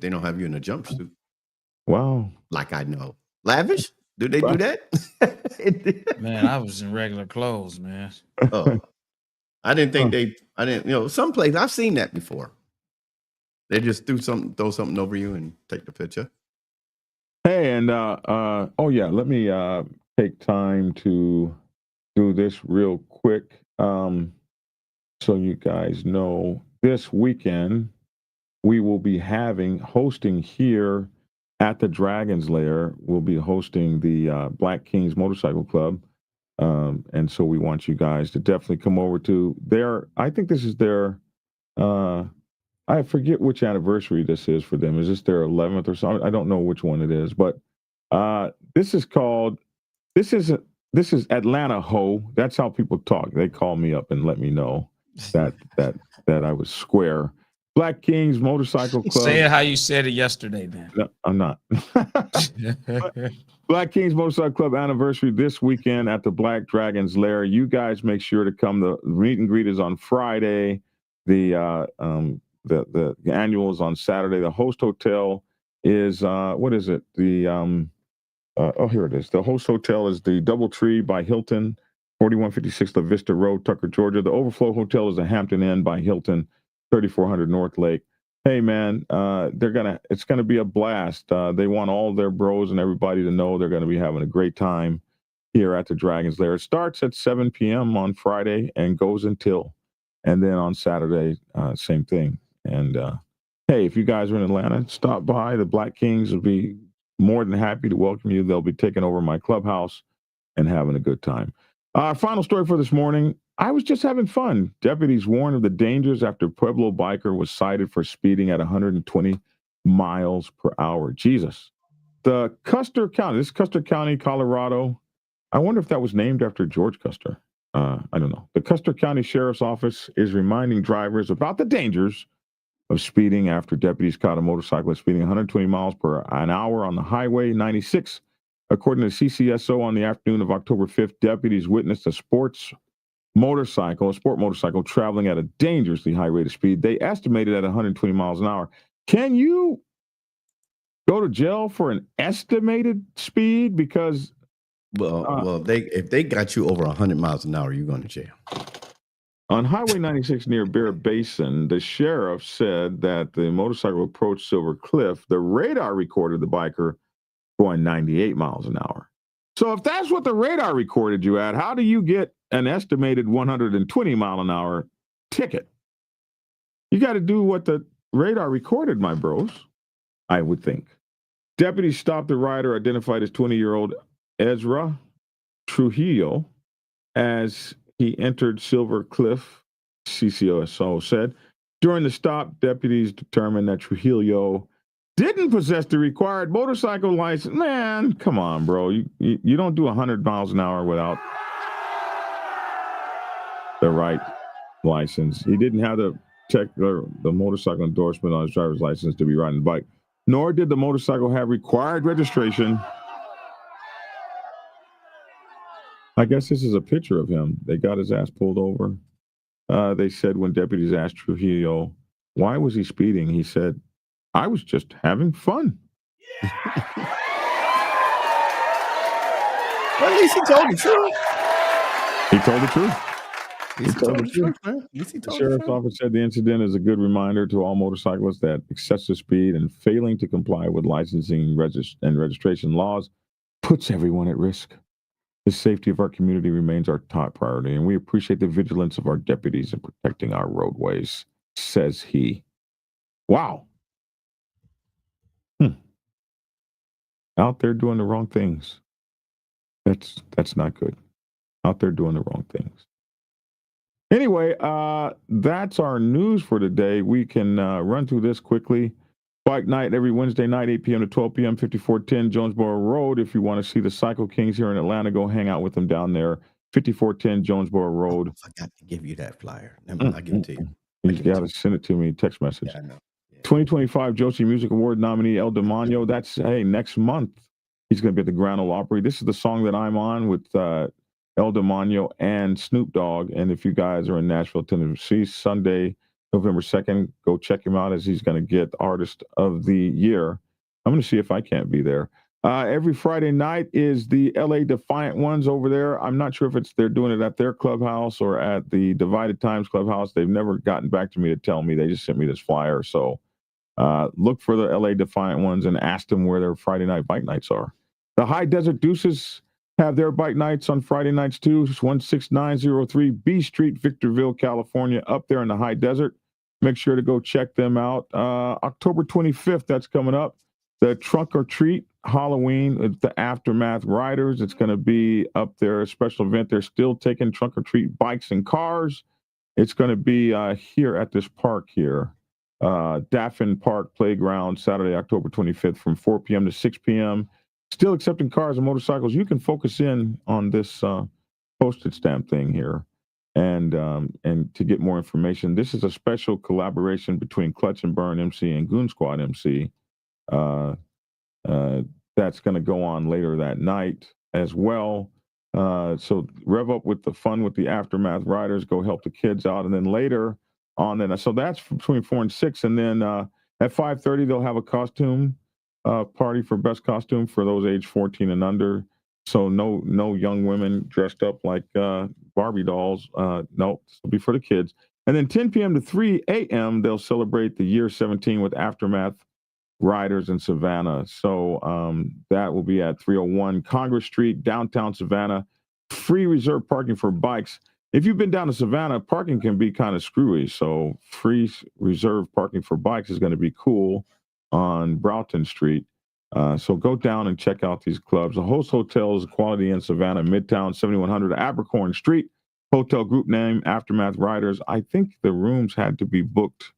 don't have you in a jumpsuit. Wow. Like I know. Lavish? Do they do that? Man, I was in regular clothes, man. Oh. I didn't think some place I've seen that before. They just throw something over you and take the picture. Hey, and let me take time to do this real quick. So you guys know, this weekend we will be hosting here at the Dragon's Lair. We'll be hosting the Black Kings Motorcycle Club. And so we want you guys to definitely come over to their, I think this is their, I forget which anniversary this is for them. Is this their 11th or something? I don't know which one it is, but this is Atlanta Ho. That's how people talk. They call me up and let me know that I was square. Black Kings Motorcycle Club. Say it how you said it yesterday, man. No, I'm not. Black Kings Motorcycle Club anniversary this weekend at the Black Dragon's Lair. You guys make sure to come. The meet and greet is on Friday. The annual is on Saturday. The host hotel is what is it? Here it is. The host hotel is the Doubletree by Hilton, 4156 La Vista Road, Tucker, Georgia. The Overflow Hotel is the Hampton Inn by Hilton, 3400 North Lake. Hey man, it's gonna be a blast. They want all their bros and everybody to know they're gonna be having a great time here at the Dragon's Lair. It starts at 7 p.m. on Friday and goes until, and then on Saturday, same thing. And hey, if you guys are in Atlanta, stop by. The Black Kings will be more than happy to welcome you. They'll be taking over my clubhouse and having a good time. Final story for this morning. I was just having fun. Deputies warned of the dangers after Pueblo biker was cited for speeding at 120 miles per hour. Jesus. The Custer County, this is Custer County, Colorado. I wonder if that was named after George Custer. I don't know. The Custer County Sheriff's Office is reminding drivers about the dangers of speeding after deputies caught a motorcyclist speeding 120 miles per an hour on the Highway 96. According to CCSO, on the afternoon of October 5th, deputies witnessed a sport motorcycle traveling at a dangerously high rate of speed. They estimated at 120 miles an hour. Can you go to jail for an estimated speed? Because if they got you over 100 miles an hour, you're going to jail. On Highway 96 near Bear Basin, the sheriff said that the motorcycle approached Silver Cliff. The radar recorded the biker going 98 miles an hour. So if that's what the radar recorded you at, how do you get an estimated 120 mile an hour ticket? You got to do what the radar recorded, my bros, I would think. Deputies stopped the rider identified as 20-year-old Ezra Trujillo as he entered Silver Cliff, CCSO said. During the stop, deputies determined that Trujillo didn't possess the required motorcycle license. Man, come on, bro. You don't do 100 miles an hour without the right license. He didn't have the motorcycle endorsement on his driver's license to be riding the bike, nor did the motorcycle have required registration. I guess this is a picture of him. They got his ass pulled over. They said when deputies asked Trujillo, why was he speeding? He said, I was just having fun. Well, at least he told the truth. He told the truth. The sheriff's office said the incident is a good reminder to all motorcyclists that excessive speed and failing to comply with licensing and registration laws puts everyone at risk. The safety of our community remains our top priority, and we appreciate the vigilance of our deputies in protecting our roadways, says he. Wow. Out there doing the wrong things. That's not good. Out there doing the wrong things. Anyway, that's our news for today. We can run through this quickly. Bike night every Wednesday night, 8 p.m. to 12 p.m., 5410 Jonesboro Road. If you want to see the Cycle Kings here in Atlanta, go hang out with them down there, 5410 Jonesboro Road. I forgot to give you that flyer. I'll give it to you. You got to send it to me, text message. Yeah, I know. Yeah. 2025 Josie Music Award nominee El Demonio. That's, next month. He's going to be at the Grand Ole Opry. This is the song that I'm on with El Demonio and Snoop Dogg. And if you guys are in Nashville, Tennessee, Sunday, November 2nd, go check him out as he's going to get Artist of the Year. I'm going to see if I can't be there. Every Friday night is the LA Defiant Ones over there. I'm not sure if they're doing it at their clubhouse or at the Divided Times clubhouse. They've never gotten back to me to tell me. They just sent me this flyer. So look for the LA Defiant Ones and ask them where their Friday night bike nights are. The High Desert Deuces have their bike nights on Friday nights too. It's 16903 B Street, Victorville, California, up there in the High Desert. Make sure to go check them out. October 25th, that's coming up. The Trunk or Treat Halloween, the Aftermath Riders. It's going to be up there, a special event. They're still taking trunk or treat bikes and cars. It's going to be here at this park here, Daffin Park Playground, Saturday, October 25th from 4 p.m. to 6 p.m. Still accepting cars and motorcycles. You can focus in on this postage stamp thing here. And to get more information, this is a special collaboration between Clutch and Burn MC and Goon Squad MC. That's going to go on later that night as well. So rev up with the fun with the Aftermath Riders. Go help the kids out, and then later on, so that's between 4 and 6, and then at 5:30 they'll have a costume party for best costume for those age 14 and under. So no young women dressed up like Barbie dolls. No, this will be for the kids. And then 10 p.m. to 3 a.m., they'll celebrate the year 17 with Aftermath Riders in Savannah. So that will be at 301 Congress Street, downtown Savannah. Free reserve parking for bikes. If you've been down to Savannah, parking can be kind of screwy. So free reserve parking for bikes is going to be cool on Broughton Street. So go down and check out these clubs. The host hotels, Quality Inn Savannah, Midtown, 7100 Abercorn Street. Hotel group name, Aftermath Riders. I think the rooms had to be booked,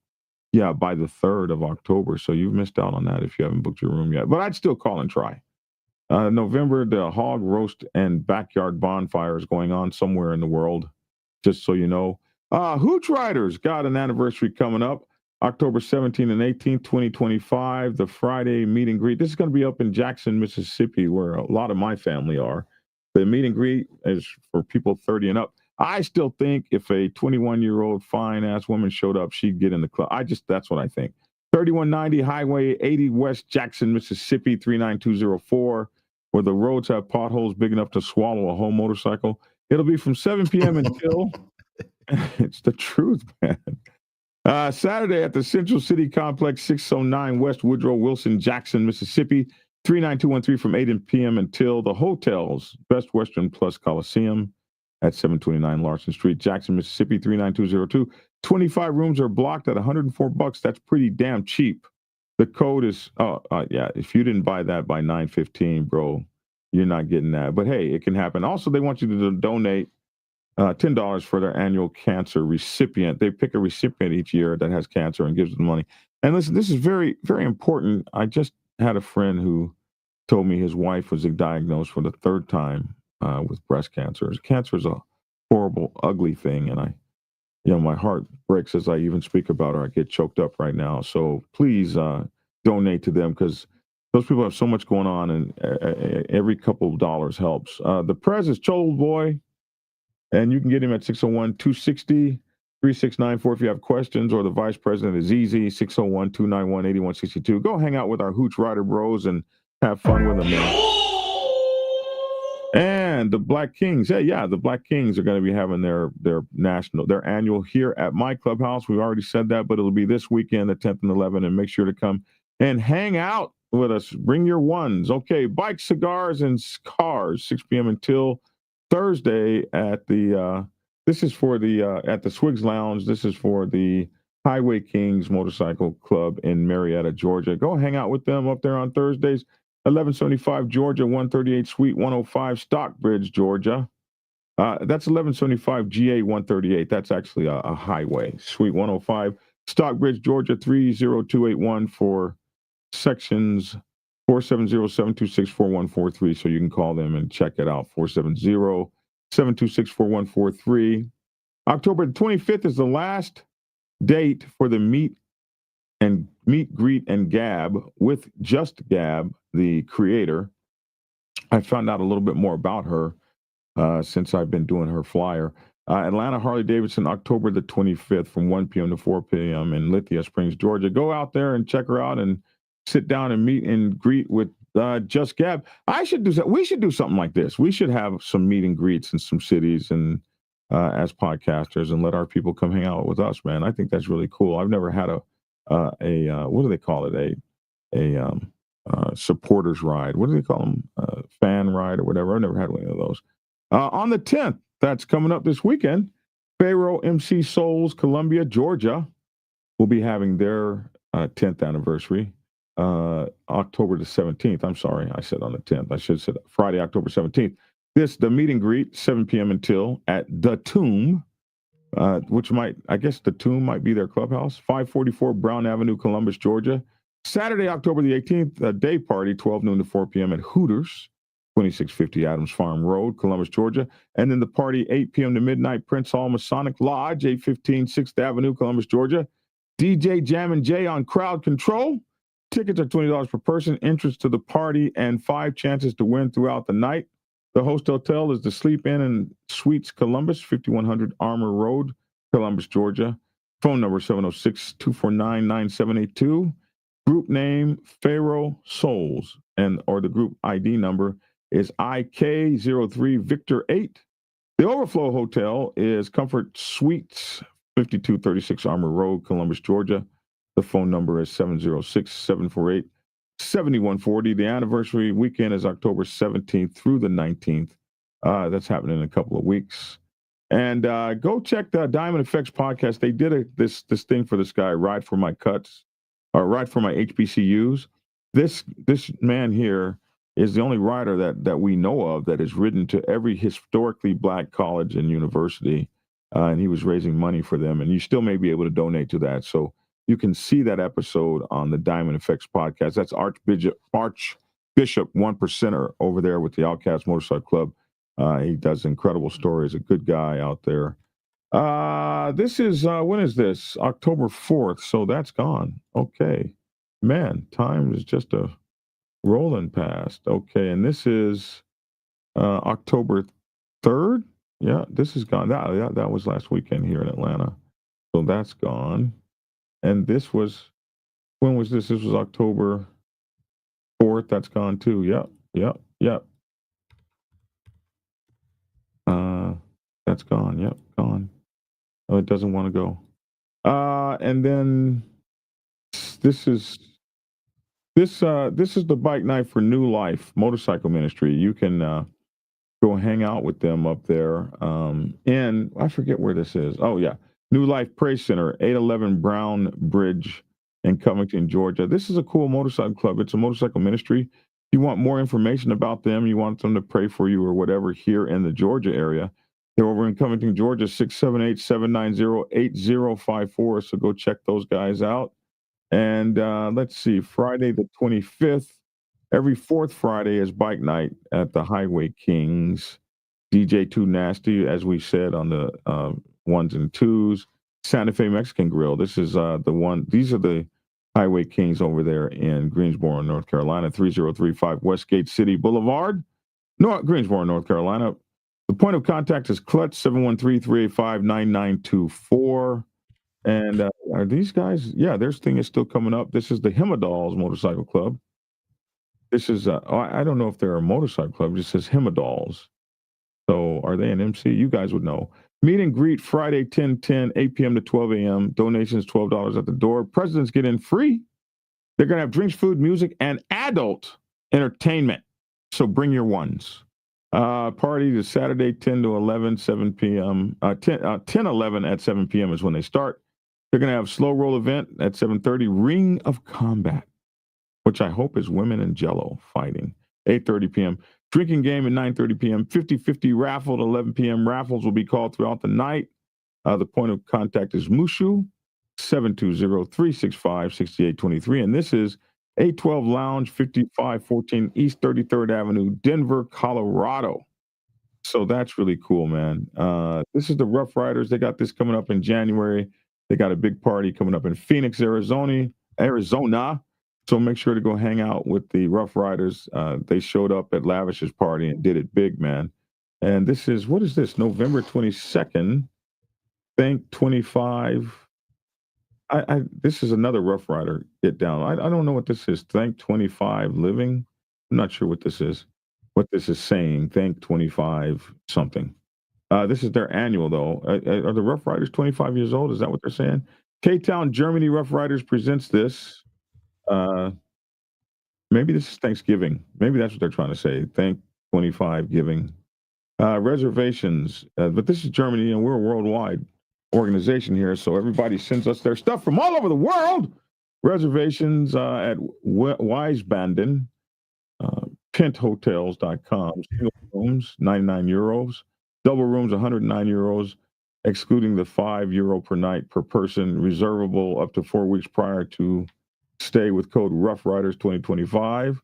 by the 3rd of October. So you've missed out on that if you haven't booked your room yet. But I'd still call and try. November, the hog roast and backyard bonfire is going on somewhere in the world, just so you know. Hooch Riders got an anniversary coming up, October 17 and 18, 2025, the Friday meet and greet. This is going to be up in Jackson, Mississippi, where a lot of my family are. The meet and greet is for people 30 and up. I still think if a 21-year-old fine-ass woman showed up, she'd get in the club. That's what I think. 3190 Highway 80 West Jackson, Mississippi, 39204, where the roads have potholes big enough to swallow a whole motorcycle. It'll be from 7 p.m. until, it's the truth, man. Saturday at the Central City Complex, 609 West Woodrow Wilson, Jackson, Mississippi, 39213 from 8 p.m. until the hotels, Best Western Plus Coliseum at 729 Larson Street, Jackson, Mississippi, 39202. 25 rooms are blocked at $104. That's pretty damn cheap. The code is, if you didn't buy that by 9:15, bro, you're not getting that. But hey, it can happen. Also, they want you to donate $10 for their annual cancer recipient. They pick a recipient each year that has cancer and gives them money. And listen, this is very, very important. I just had a friend who told me his wife was diagnosed for the 3rd time with breast cancer. Cancer is a horrible, ugly thing. And my heart breaks as I even speak about her. I get choked up right now. So please donate to them, because those people have so much going on, and every couple of dollars helps. The Prez is Cholo Boy, and you can get him at 601-260-3694 if you have questions, or the Vice President is easy, 601-291-8162. Go hang out with our Hooch Rider bros and have fun with them, man. And the Black Kings, the Black Kings are going to be having their annual here at my clubhouse. We already said that, but it'll be this weekend, the 10th and 11th, and make sure to come and hang out with us. Bring your ones. Okay, bikes, cigars, and cars, 6 p.m. until Thursday at the, this is for the, at the Swigs Lounge. This is for the Highway Kings Motorcycle Club in Marietta, Georgia. Go hang out with them up there on Thursdays. 1175 Georgia, 138 Suite 105 Stockbridge, Georgia. That's 1175 GA 138. That's actually a highway. Suite 105 Stockbridge, Georgia, 30281 for sections 470-726-4143. So you can call them and check it out. 470-726-4143. October 25th is the last date for the meet, greet, and gab with Just Gab, the creator. I found out a little bit more about her since I've been doing her flyer. Atlanta Harley-Davidson, October the 25th from 1 p.m. to 4 p.m. in Lithia Springs, Georgia. Go out there and check her out and sit down and meet and greet with Just Gab. We should do something like this. We should have some meet and greets in some cities and as podcasters, and let our people come hang out with us, man. I think that's really cool. I've never had a what do they call it? A supporters ride. What do they call them? Fan ride or whatever. I've never had one of those. On the 10th, that's coming up this weekend, Pharaoh MC Souls, Columbia, Georgia, will be having their 10th anniversary. October the 17th. I'm sorry, I said on the 10th. I should have said Friday, October 17th. The meet and greet, 7 p.m. until at The Tomb, which the Tomb might be their clubhouse, 544 Brown Avenue, Columbus, Georgia. Saturday, October the 18th, a day party, 12 noon to 4 p.m. at Hooters, 2650 Adams Farm Road, Columbus, Georgia. And then the party, 8 p.m. to midnight, Prince Hall Masonic Lodge, 815 6th Avenue, Columbus, Georgia. DJ Jam and Jay on crowd control. Tickets are $20 per person. Entrance to the party and 5 chances to win throughout the night. The host hotel is the Sleep Inn and Suites Columbus, 5100 Armour Road, Columbus, Georgia. Phone number 706-249-9782. Group name Pharaoh Souls, or the group ID number is IK03 Victor 8. The Overflow Hotel is Comfort Suites 5236 Armor Road, Columbus, Georgia. The phone number is 706-748-7140. The anniversary weekend is October 17th through the 19th. That's happening in a couple of weeks. And go check the Diamond Effects podcast. They did this thing for this guy, Ride for My Cuts, or Ride for My HBCUs. This man here is the only rider that we know of that is ridden to every historically Black college and university, and he was raising money for them. And you still may be able to donate to that. So you can see that episode on the Diamond Effects podcast. That's Archbishop 1%er over there with the Outcast Motorcycle Club. He does incredible stories. A good guy out there. This is when is this? October 4th. So that's gone. Okay, man, time is just a rolling past. Okay, and this is October 3rd. Yeah, this is gone. That was last weekend here in Atlanta. So that's gone. And this was, when was this? This was October 4th. That's gone too. Yep. That's gone. Yep, gone. Oh, it doesn't want to go. And then this is the bike night for New Life Motorcycle Ministry. You can go hang out with them up there. And I forget where this is. Oh yeah, New Life Praise Center, 811 Brown Bridge in Covington, Georgia. This is a cool motorcycle club. It's a motorcycle ministry. If you want more information about them, you want them to pray for you or whatever here in the Georgia area, they're over in Covington, Georgia, 678-790-8054. So go check those guys out. And let's see, Friday the 25th, every fourth Friday is bike night at the Highway Kings. DJ Too Nasty, as we said on the ones and twos. Santa Fe Mexican Grill. This is the one. These are the Highway Kings over there in Greensboro, North Carolina, 3035 Westgate City Boulevard, Greensboro, North Carolina. The point of contact is Clutch, 713-385-9924. And are these guys? Yeah, their thing is still coming up. This is the Himmadals Motorcycle Club. This is, I don't know if they're a motorcycle club. It just says Himmadals. So are they an MC? You guys would know. Meet and greet Friday, 10/10, 8 p.m. to 12 a.m. Donations $12 at the door. Presidents get in free. They're going to have drinks, food, music, and adult entertainment. So bring your ones. Party is Saturday, 10 to 11, 7 p.m. 10-11 at 7 p.m. is when they start. They're going to have slow roll event at 7:30. Ring of Combat, which I hope is women in Jello fighting. 8:30 p.m. Drinking game at 9:30 p.m. 50-50 raffle at 11 p.m. Raffles will be called throughout the night. The point of contact is Mushu, 720-365-6823. And this is 812 Lounge, 5514 East 33rd Avenue, Denver, Colorado. So that's really cool, man. This is the Rough Riders. They got this coming up in January. They got a big party coming up in Phoenix, Arizona. So make sure to go hang out with the Rough Riders. They showed up at Lavish's party and did it big, man. And this is, what is this? November 22nd. Thank 25. This is another Rough Rider get down. I don't know what this is. Thank 25 Living. I'm not sure what this is. What this is saying. Thank 25 something. This is their annual, though. Are the Rough Riders 25 years old? Is that what they're saying? K-Town, Germany Rough Riders presents this. Maybe this is Thanksgiving. Maybe that's what they're trying to say. Thank 25 giving. Reservations. But this is Germany, and we're a worldwide organization here, so everybody sends us their stuff from all over the world. Reservations at Weisbanden, penthotels.com. Single rooms, 99 euros. Double rooms, 109 euros, excluding the €5 per night per person, reservable up to 4 weeks prior to stay with code Rough Riders 2025.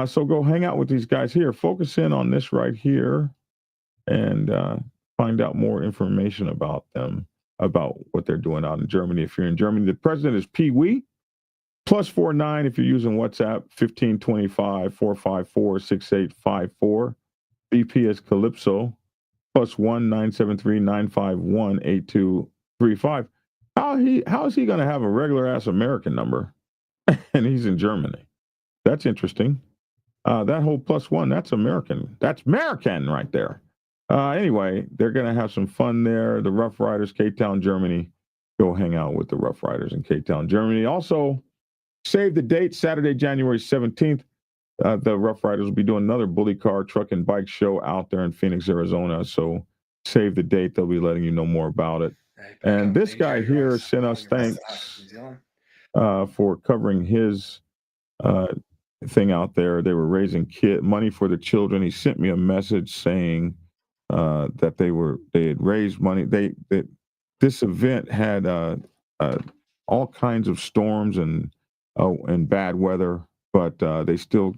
So go hang out with these guys here. Focus in on this right here and find out more information about them, about what they're doing out in Germany. If you're in Germany, the president is Pee Wee. +49 if you're using WhatsApp, 1525-454-6854. BP is Calypso, +1 973-951-8235. How is he going to have a regular ass American number and he's in Germany? That's interesting. That whole +1, that's American. That's American right there. Anyway, they're going to have some fun there. The Rough Riders, K-Town, Germany. go hang out with the Rough Riders in Cape Town, Germany. Also, save the date, Saturday, January 17th. The Rough Riders will be doing another bully car, truck, and bike show out there in Phoenix, Arizona. So save the date. They'll be letting you know more about it. And this guy here sent us thanks for covering his thing out there. They were raising money for the children. He sent me a message saying that they had raised money. This event had all kinds of storms and bad weather, but they still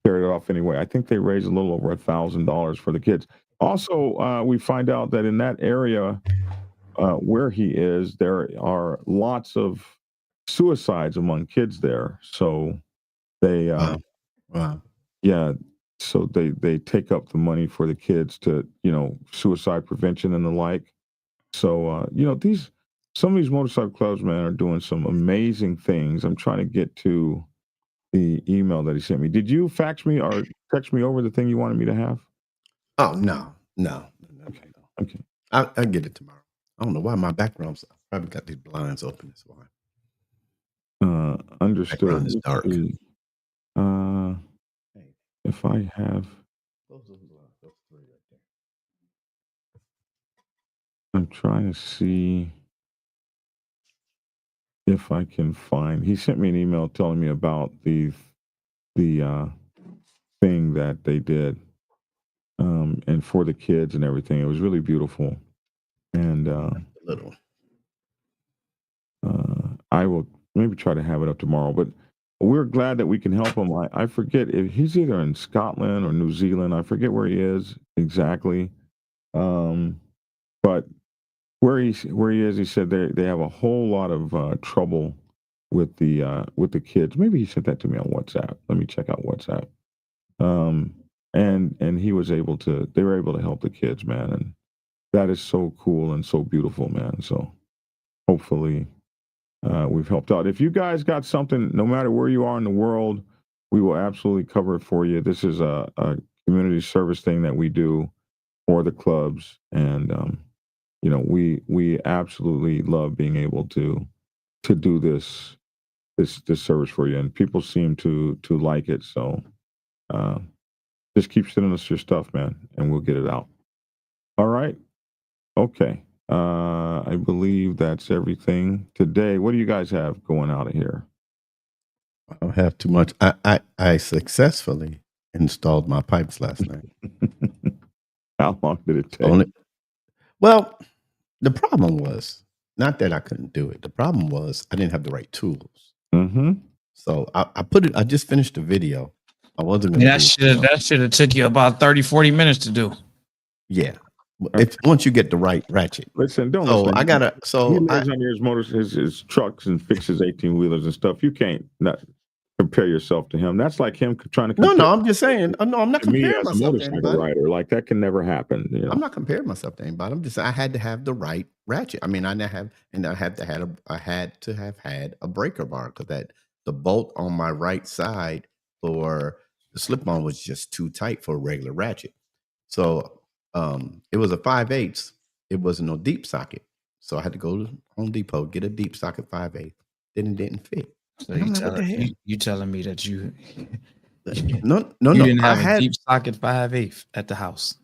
carried it off anyway. I think they raised a little over $1,000 for the kids. Also, we find out that in that area where he is, there are lots of suicides among kids there. So they, Wow. yeah, so they take up the money for the kids to, suicide prevention and the like. So, some of these motorcycle clubs, man, are doing some amazing things. I'm trying to get to the email that he sent me. Did you fax me or text me over the thing you wanted me to have? Oh, no. Okay. I'll get it tomorrow. I don't know why my background's probably got these blinds open. That's why. Understood. Background is dark. If I have, I'm trying to see if I can find. He sent me an email telling me about the thing that they did, and for the kids and everything. It was really beautiful, and Little. I will maybe try to have it up tomorrow. But we're glad that we can help him. I forget if he's either in Scotland or New Zealand. I forget where he is exactly, but where he is, he said they have a whole lot of trouble with the kids. Maybe he sent that to me on WhatsApp. Let me check out WhatsApp. And he was able to. They were able to help the kids, man, and that is so cool and so beautiful, man. So hopefully we've helped out. If you guys got something, no matter where you are in the world, we will absolutely cover it for you. This is a community service thing that we do for the clubs, and we absolutely love being able to do this service for you, and people seem to like it. So just keep sending us your stuff, man, and we'll get it out. All right. Okay. I believe that's everything today. What do you guys have going out of here? I don't have too much. I successfully installed my pipes last night. How long did it take? Well, the problem was not that I couldn't do it. The problem was I didn't have the right tools. Mm-hmm. So I just finished the video. I wasn't going to that should have took you about 30, 40 minutes to do. Yeah. Once you get the right ratchet. Listen, don't So listen. I gotta. So he lives on his trucks and fixes 18-wheelers and stuff. You can't not compare yourself to him. That's like him trying to compare. No, I'm just saying. No, I'm not comparing me as myself a to motorcycle anybody. rider. Like that can never happen. I'm not comparing myself to anybody. I'm just saying I had to have the right ratchet. I mean, I had to have had a breaker bar because the bolt on my right side for the slip-on was just too tight for a regular ratchet. So it was a 5/8. It wasn't no deep socket. So I had to go to Home Depot, get a deep socket 5/8. Then it didn't fit. So you telling me that you No. You didn't have a deep socket 5/8 at the house.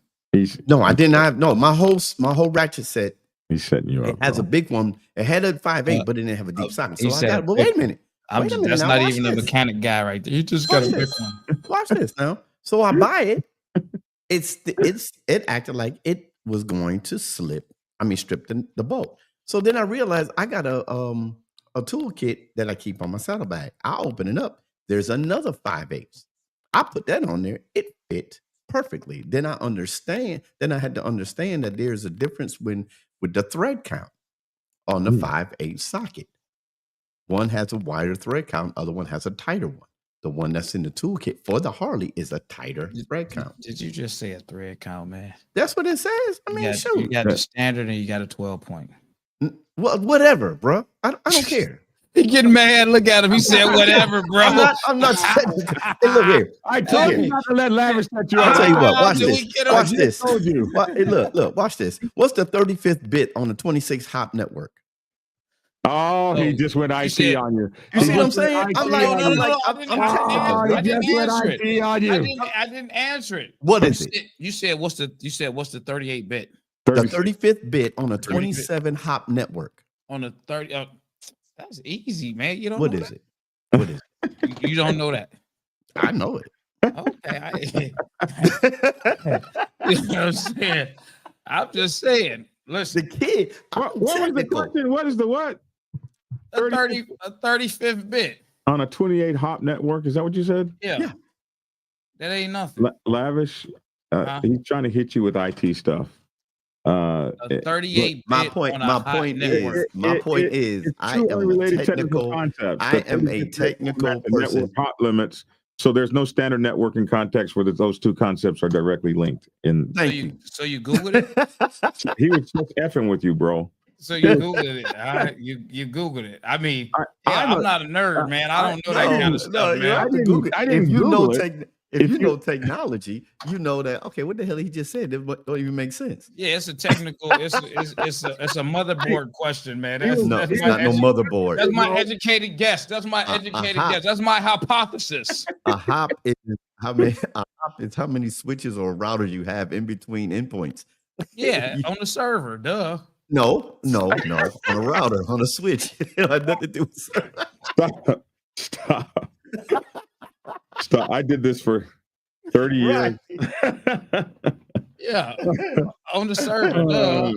No, I didn't have my whole ratchet set. He's setting you up. It has a big one. It had a 5/8, but it didn't have a deep socket. So I got. Well, big, wait a minute. That's not even a mechanic guy right there. You just got a big one. Watch this now. So I buy it. It acted like it was going to slip. I mean, strip the bolt. So then I realized I got a toolkit that I keep on my saddlebag. I open it up. There's another 5/8. I put that on there. It fit perfectly. Then I had to understand that there's a difference with the thread count on the 5/8 socket. One has a wider thread count, other one has a tighter one. The one that's in the toolkit for the Harley is a tighter thread count. Did you just say a thread count, man? That's what it says. I mean, shoot. You got the standard and you got a 12-point. Whatever, bro. I don't care. He getting mad. Look at him. He said, "Whatever, bro." I'm not saying. Hey, look here. I told you not to let Lavish set you I'll up. tell you what. Watch this. Watch this. Told you. Hey, look. Watch this. What's the 35th bit on the 26 hop network? Oh, he So, just went you IT said- on you. You Oh, see no, what I'm saying? IT I'm like, on I'm you. like, I I'm didn't- technical. Oh, he I didn't just went answer it. IT on you. I didn't answer it. What is it? You said what's the 38 bit The 36. 35th bit on a 35th. 27 hop network. on the 30? That's easy, man. You don't What know is that? it? What is it? You don't know that. I know it. Okay, you know what I'm saying? I'm just saying. Listen, The kid. What was the technical. question? What is the what? a 35th bit. On a 28 hop network? Is that what you said? Yeah. That ain't nothing. Lavish. Huh? He's trying to hit you with IT stuff. A 38 My bit point. on a My hot point network. is. My point is. It's I two am a unrelated technical. concepts. I The am a 36 technical the network person. hop limits. So there's no standard networking context where those two concepts are directly linked. In Thank you. So you Googled it? he was just effing with you, bro. So you Googled it. All right. You Googled it. I mean, I'm not a nerd, man. I don't know that kind of stuff, you man. have to Google. I didn't If you Google know it. if you know technology, you know that. Okay, what the hell he just said? It don't even make sense. Yeah, it's a technical. It's a motherboard question, man. That's No, that's it's my not no motherboard. That's my educated guess. That's my educated guess. That's my hypothesis. A hop is how many. A hop is how many switches or routers you have in between endpoints. Yeah, on the server. Duh. No, on a router, on a switch. It had nothing to do with Stop. I did this for 30 years. Yeah, on the server. Duh.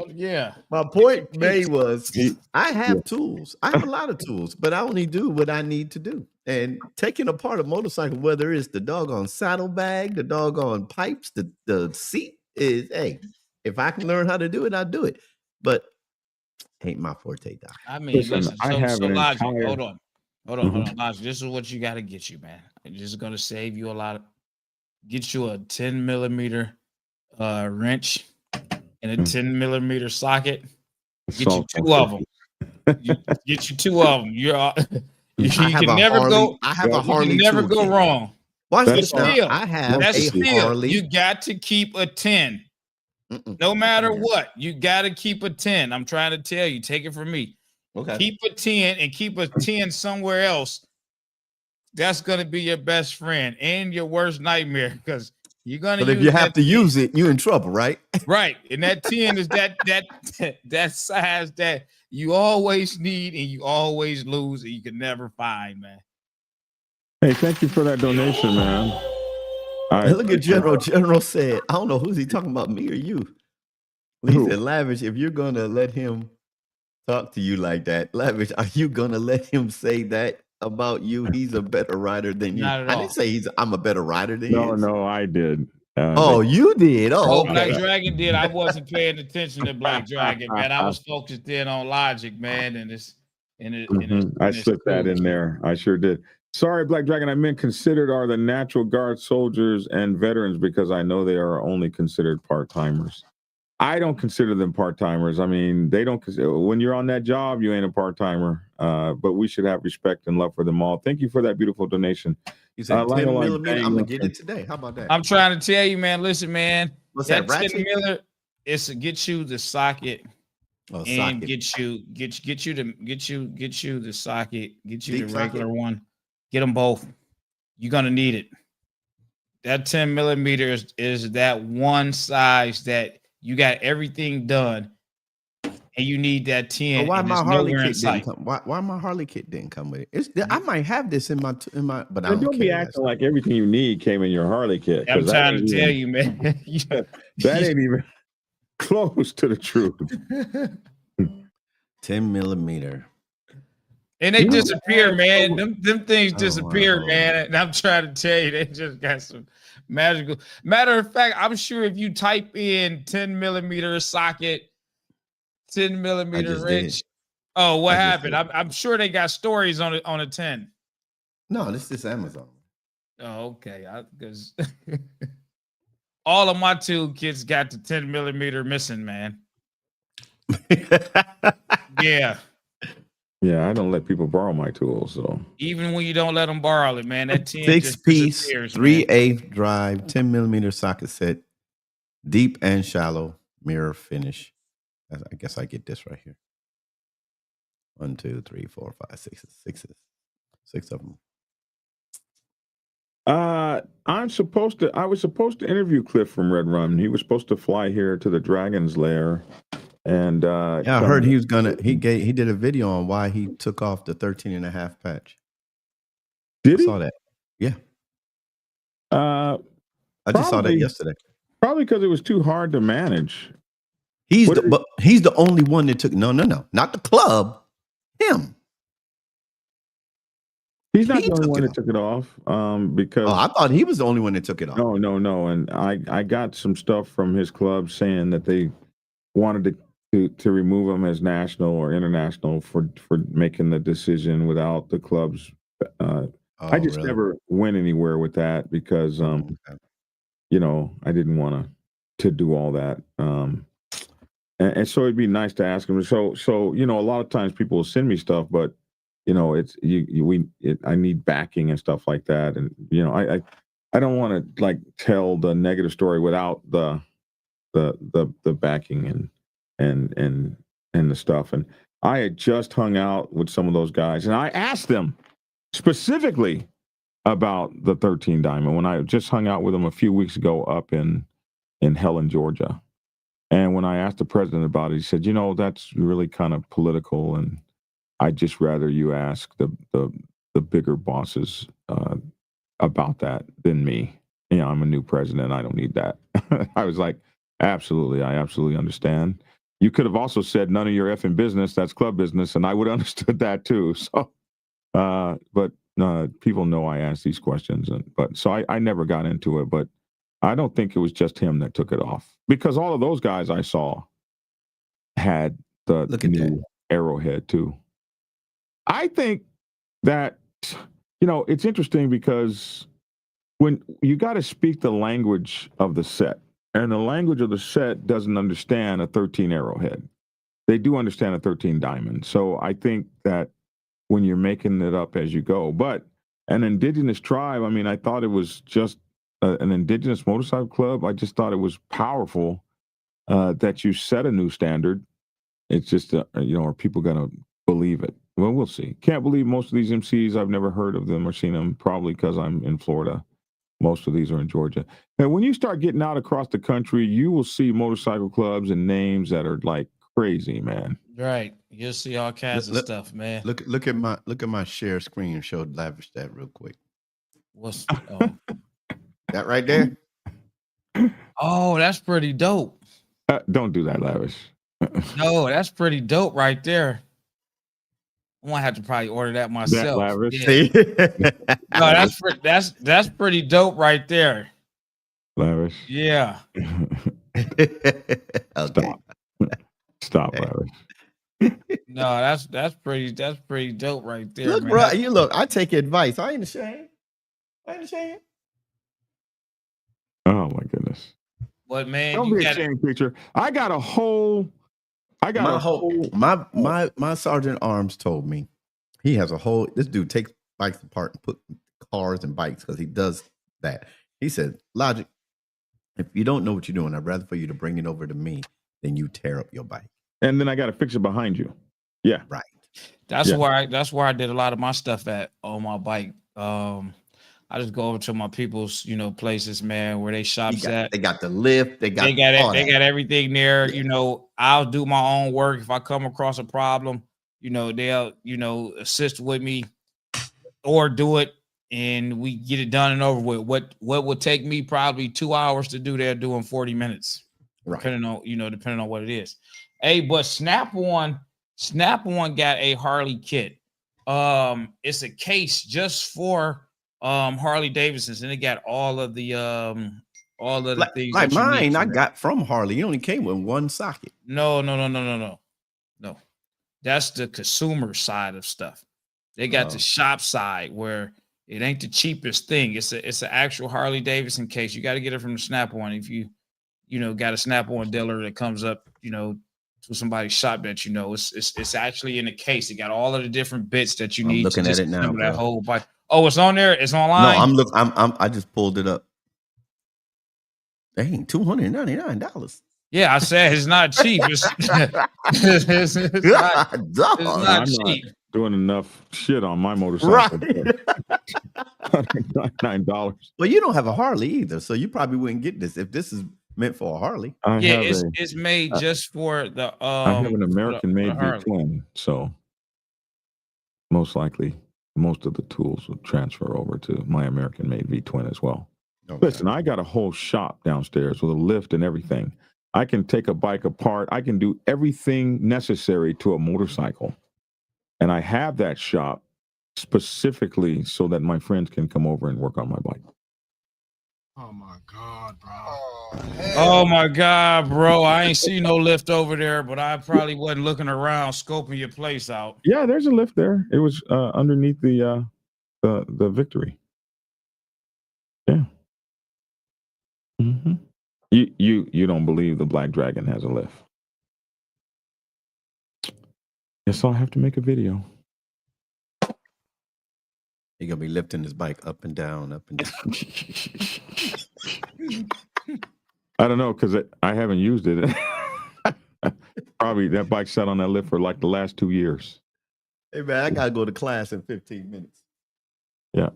Yeah. My point made was I have tools. I have a lot of tools, but I only do what I need to do. And taking apart a motorcycle, whether it's the doggone saddlebag, the doggone pipes, the seat is, hey, if I can learn how to do it, I'll do it. But ain't my forte, Doc. I mean, listen. I have an Logic. entire. Hold on, Logic. This is what you got to get you, man. It's just gonna save you a lot. Get you a 10 millimeter wrench and a 10 millimeter socket. Get you two of them. Get you two of them. You can never go. I have a Harley. You can never go wrong. Watch But this now. still, I have that's a still. Harley. You got to keep a 10. No matter what, you got to keep a 10. I'm trying to tell you. Take it from me. Okay. Keep a 10 and keep a 10 somewhere else. That's gonna be your best friend and your worst nightmare because you're gonna. But if you have to use it, you're in trouble, right? Right, and that 10 is that size that you always need and you always lose and you can never find, man. Hey, thank you for that donation, man. Look at General. General said, I don't know who's he talking about, me or you. He said, Lavish, if you're gonna let him talk to you like that, Lavish, are you gonna let him say that about you? He's a better rider than you. Not at all. I didn't say I'm a better rider than you. No, I did. You did. Oh, Okay. Black Dragon did. I wasn't paying attention to Black Dragon, man. I was focused in on Logic, man, I slipped that in there. I sure did. Sorry, Black Dragon. I meant considered are the Natural Guard soldiers and veterans because I know they are only considered part-timers. I don't consider them part-timers. I mean, they don't consider, when you're on that job, you ain't a part-timer. But we should have respect and love for them all. Thank you for that beautiful donation. You said 10 millimeter. I'm gonna get it today. How about that? I'm trying to tell you, man. Listen, man. What's that? 10 Ratchet? miller, it's to get you the socket. And socket. get you the socket, get you Deep the regular socket? one, get them both. You're gonna need it. That 10 millimeters is that one size that you got everything done, and you need that 10. But why and my it's Harley nowhere in kit didn't sight. come? Why my Harley kit didn't come with it? I might have this in my, but I Don't don't be care. acting like everything you need came in your Harley kit. I'm 'cause that trying ain't to tell even- you, man. That ain't even close to the truth. 10 millimeter. And they disappear, man. Them things Oh, disappear, wow. man. And I'm trying to tell you, they just got some magical. Matter of fact, I'm sure if you type in 10 millimeter socket, 10 millimeter just wrench. did. Oh, what I just happened? did. I'm sure they got stories on it on a 10. No, this is Amazon. Oh, okay. Because all of my toolkits got the 10 millimeter missing, man. Yeah. Yeah, I don't let people borrow my tools. So Even when you don't let them borrow it, man, that 10 Six just piece, disappears, 3/8 drive, 10 millimeter socket set, deep and shallow mirror finish. I guess I get this right here. 1, 2, 3, 4, 5, 6, 6 of them. I was supposed to interview Cliff from Red Rum. He was supposed to fly here to the Dragon's Lair. And Yeah, I heard he was gonna. He did a video on why he took off the 13.5 patch. Did he? I saw that. Yeah. I just saw that yesterday. Probably because it was too hard to manage. He's the only one that took. No, not the club. Him. He's not the only one that took it off. Because I thought he was the only one that took it off. No. And I got some stuff from his club saying that they wanted to remove him as national or international for making the decision without the club's. I just never went anywhere with that because you know, I didn't want to do all that. And so it'd be nice to ask him. So you know, a lot of times people will send me stuff, but you know, it's I need backing and stuff like that. And you know, I don't want to like tell the negative story without the backing and the stuff. And I had just hung out with some of those guys, and I asked them specifically about the 13 Diamond when I just hung out with them a few weeks ago up in Helen, Georgia. And when I asked the president about it, he said, you know, that's really kind of political, and I'd just rather you ask the bigger bosses about that than me. You know, I'm a new president. I don't need that. I was like, absolutely. I absolutely understand. You could have also said none of your effing business. That's club business. And I would have understood that too. So, but people know I ask these questions. So I never got into it, but I don't think it was just him that took it off, because all of those guys I saw had the new Arrowhead too. I think that, you know, it's interesting because when you got to speak the language of the set, and the language of the set doesn't understand a 13 Arrowhead. They do understand a 13 Diamond. So I think that when you're making it up as you go, but an indigenous tribe, I mean, I thought it was just an indigenous motorcycle club. I just thought it was powerful that you set a new standard. It's just, you know, are people going to believe it? Well, we'll see. Can't believe most of these MCs. I've never heard of them or seen them, probably because I'm in Florida. Most of these are in Georgia. And when you start getting out across the country, you will see motorcycle clubs and names that are like crazy, man. Right. You'll see all kinds of stuff, man. Look at my share screen and show Lavish that real quick. What's that right there? Oh, that's pretty dope. Don't do that, Lavish. No, that's pretty dope right there. I might have to probably order that myself. That Lavish. Yeah. No, that's pretty dope right there. Lavish. Yeah. Okay. Stop, Lavish. No, that's pretty dope right there. Look, man. bro, you look. I take advice. I ain't ashamed. Oh my goodness. But man, Don't be ashamed, creature. My sergeant arms told me he has a whole. This dude takes bikes apart and put cars and bikes because he does that. He said, "Logic, if you don't know what you're doing, I'd rather for you to bring it over to me than you tear up your bike. And then I got to fix it behind you." Yeah, right. That's where I did a lot of my stuff on my bike. I just go over to my people's, you know, places, man, where they shops at. They got the lift. They got everything there. You know, I'll do my own work. If I come across a problem, you know, they'll, you know, assist with me or do it, and we get it done and over with. What would take me probably 2 hours to do, they're doing 40 minutes, right? Depending on what it is. Hey, but Snap-on got a Harley kit. It's a case just for Harley Davidsons, and it got all of the things like mine. I got from Harley. It only came with one socket. No. That's the consumer side of stuff. They got the shop side where it ain't the cheapest thing. It's an actual Harley Davidson case. You got to get it from the Snap-on. If you got a Snap-on dealer that comes up, you know, to somebody's shop that you know, it's actually in a case. It got all of the different bits that you need. Looking at it now. That whole bike. Oh, it's on there. It's online. No, I just pulled it up. Dang, $299. Yeah, I said it's not cheap. It's not, God, it's dog. not I'm not cheap. doing enough shit on my motorcycle. Right. $199. Well, you don't have a Harley either, so you probably wouldn't get this if this is meant for a Harley. I Yeah, have it's made just for the I have an for the American-made Harley. V12, so most likely most of the tools will transfer over to my American-made V12 as well. Okay. Listen, I got a whole shop downstairs with a lift and everything. I can take a bike apart. I can do everything necessary to a motorcycle. And I have that shop specifically so that my friends can come over and work on my bike. Oh my God, bro. Oh my God, bro. I ain't see no lift over there, but I probably wasn't looking around scoping your place out. Yeah, there's a lift there. It was underneath the Victory. Yeah. Mm-hmm. You don't believe the Black Dragon has a lift? Yes, I'll have to make a video. He's gonna be lifting his bike up and down, up and down. I don't know because I haven't used it. Probably that bike sat on that lift for like the last 2 years. Hey man, I gotta go to class in 15 minutes. Yeah,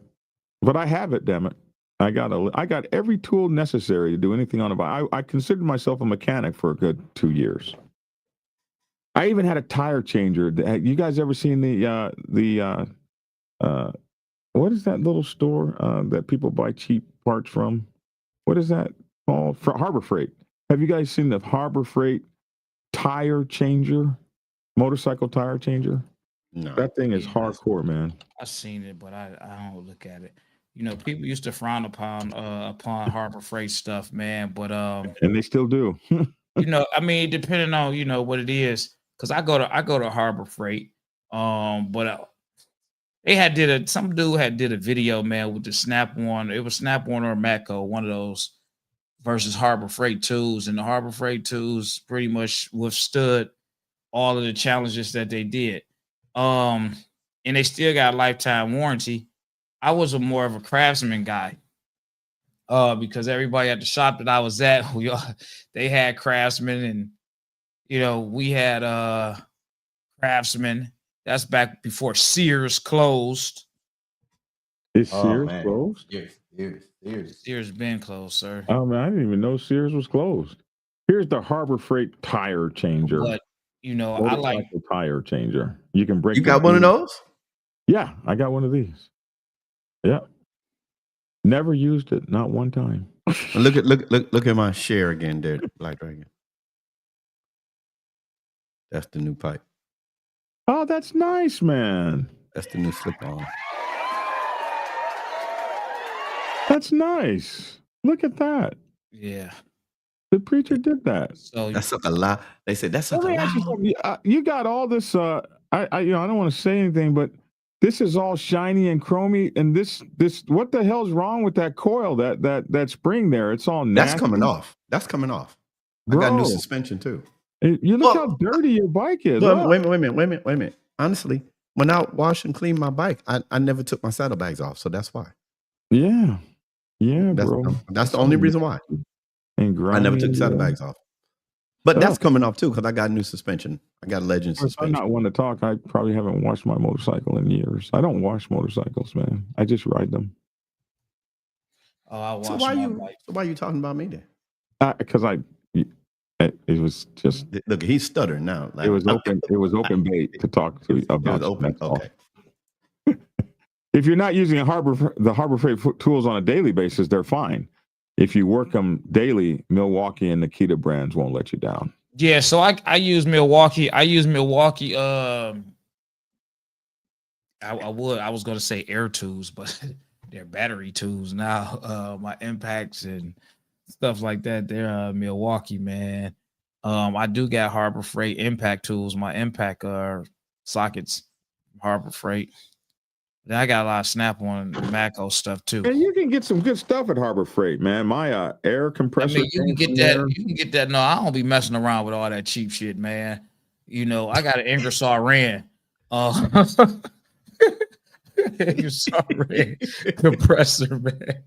but I have it. Damn it, I got every tool necessary to do anything on a bike. I considered myself a mechanic for a good 2 years. I even had a tire changer. You guys ever seen the what is that little store that people buy cheap parts from? What is that called? Harbor Freight. Have you guys seen the Harbor Freight tire changer, motorcycle tire changer? No, That thing is hardcore, man. I've seen it, but I don't look at it. You know, people used to frown upon Harbor Freight stuff, man. But And they still do. you know, I mean, depending on what it is, because I go to Harbor Freight. But some dude had did a video, man, with the Snap-on. It was Snap-on or Matco, one of those, versus Harbor Freight tools, and the Harbor Freight tools pretty much withstood all of the challenges that they did. And they still got a lifetime warranty. I was more of a Craftsman guy. Because everybody at the shop that I was at, they had Craftsman, and we had Craftsman. That's back before Sears closed. Is Sears closed? Sears been closed, sir. Oh man, I didn't even know Sears was closed. Here's the Harbor Freight tire changer. But I like tire changer. You can break. You got one of those? Yeah, I got one of these. Yeah. Never used it, not one time. Look at my share again there, Black Dragon. That's the new pipe. Oh, that's nice, man. That's the new slip on. That's nice. Look at that. Yeah. The preacher did that. So That's a lot. They said that's a Let me ask you lot. something. You got all this. I don't want to say anything, but this is all shiny and chromy. And this, what the hell's wrong with that coil? That spring there? It's all nasty. That's coming off. That's coming off. Bro, I got new suspension too. You look how dirty your bike is. Wait a minute. Honestly, when I wash and clean my bike, I never took my saddlebags off, so that's why. Yeah, bro. That's the only reason why. And I never took the saddlebags off. But that's coming off too because I got new suspension. I got Legend suspension. I'm not one to talk. I probably haven't washed my motorcycle in years. I don't wash motorcycles, man. I just ride them. Oh, I watch So why are you talking about me then? Because it was just look. He's stuttering now. It was open. It was open bait to talk to about. Open. Okay. If you're not using the Harbor Freight tools on a daily basis, they're fine. If you work them daily, Milwaukee and Nikita brands won't let you down. Yeah, so I use Milwaukee. I was gonna say air tools, but they're battery tools now. My impacts and stuff like that, they're Milwaukee, man. I do got Harbor Freight impact tools. My impact sockets, Harbor Freight. Then I got a lot of Snap-on Matco stuff too. And you can get some good stuff at Harbor Freight, man. My air compressor. You can get that. You can get that. No, I don't be messing around with all that cheap shit, man. I got an Ingersoll Rand. Ingersoll Rand compressor, man.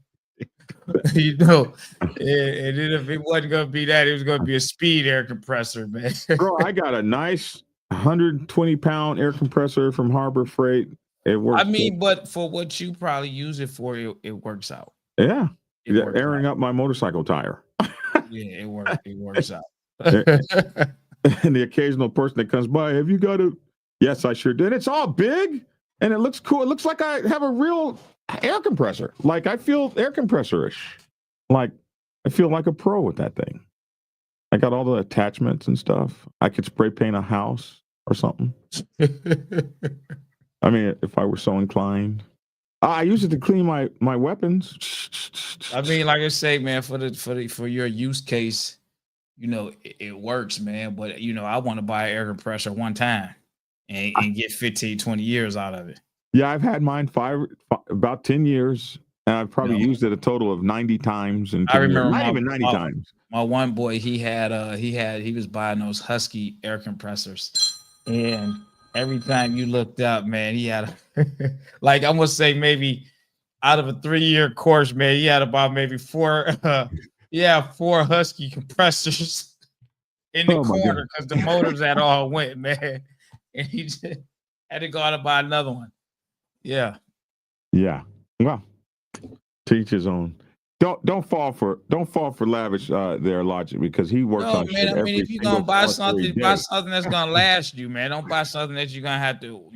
you know, and then if it wasn't gonna be that, it was gonna be a speed air compressor, man. Bro, I got a nice 120-pound air compressor from Harbor Freight. It I works. mean, but for what you probably use it for, it works out. Yeah. It works Airing out. up my motorcycle tire. Yeah, it works out. And the occasional person that comes by, have you got a? Yes, I sure did. It's all big and it looks cool. It looks like I have a real air compressor. Like I feel air compressor-ish. Like I feel like a pro with that thing. I got all the attachments and stuff. I could spray paint a house or something. I mean, if I were so inclined. I use it to clean my weapons. I mean, like I say, man, for your use case, you know, it works, man. But you know, I want to buy an air compressor one time and get 15, 20 years out of it. Yeah, I've had mine about 10 years, and I've probably used it a total of 90 times. And I remember not even 90 times. My one boy, he was buying those Husky air compressors, and every time you looked up, man, he had like I'm gonna say maybe out of a 3-year course, man, he had about maybe four Husky compressors in the corner because the motors had all went, man, and he just had to go out and buy another one. Yeah. Well, to each his own. Don't fall for Lavish their logic, because he works on shit. I mean, if you're gonna buy something that's gonna last you, man. Don't buy something that you're gonna have to,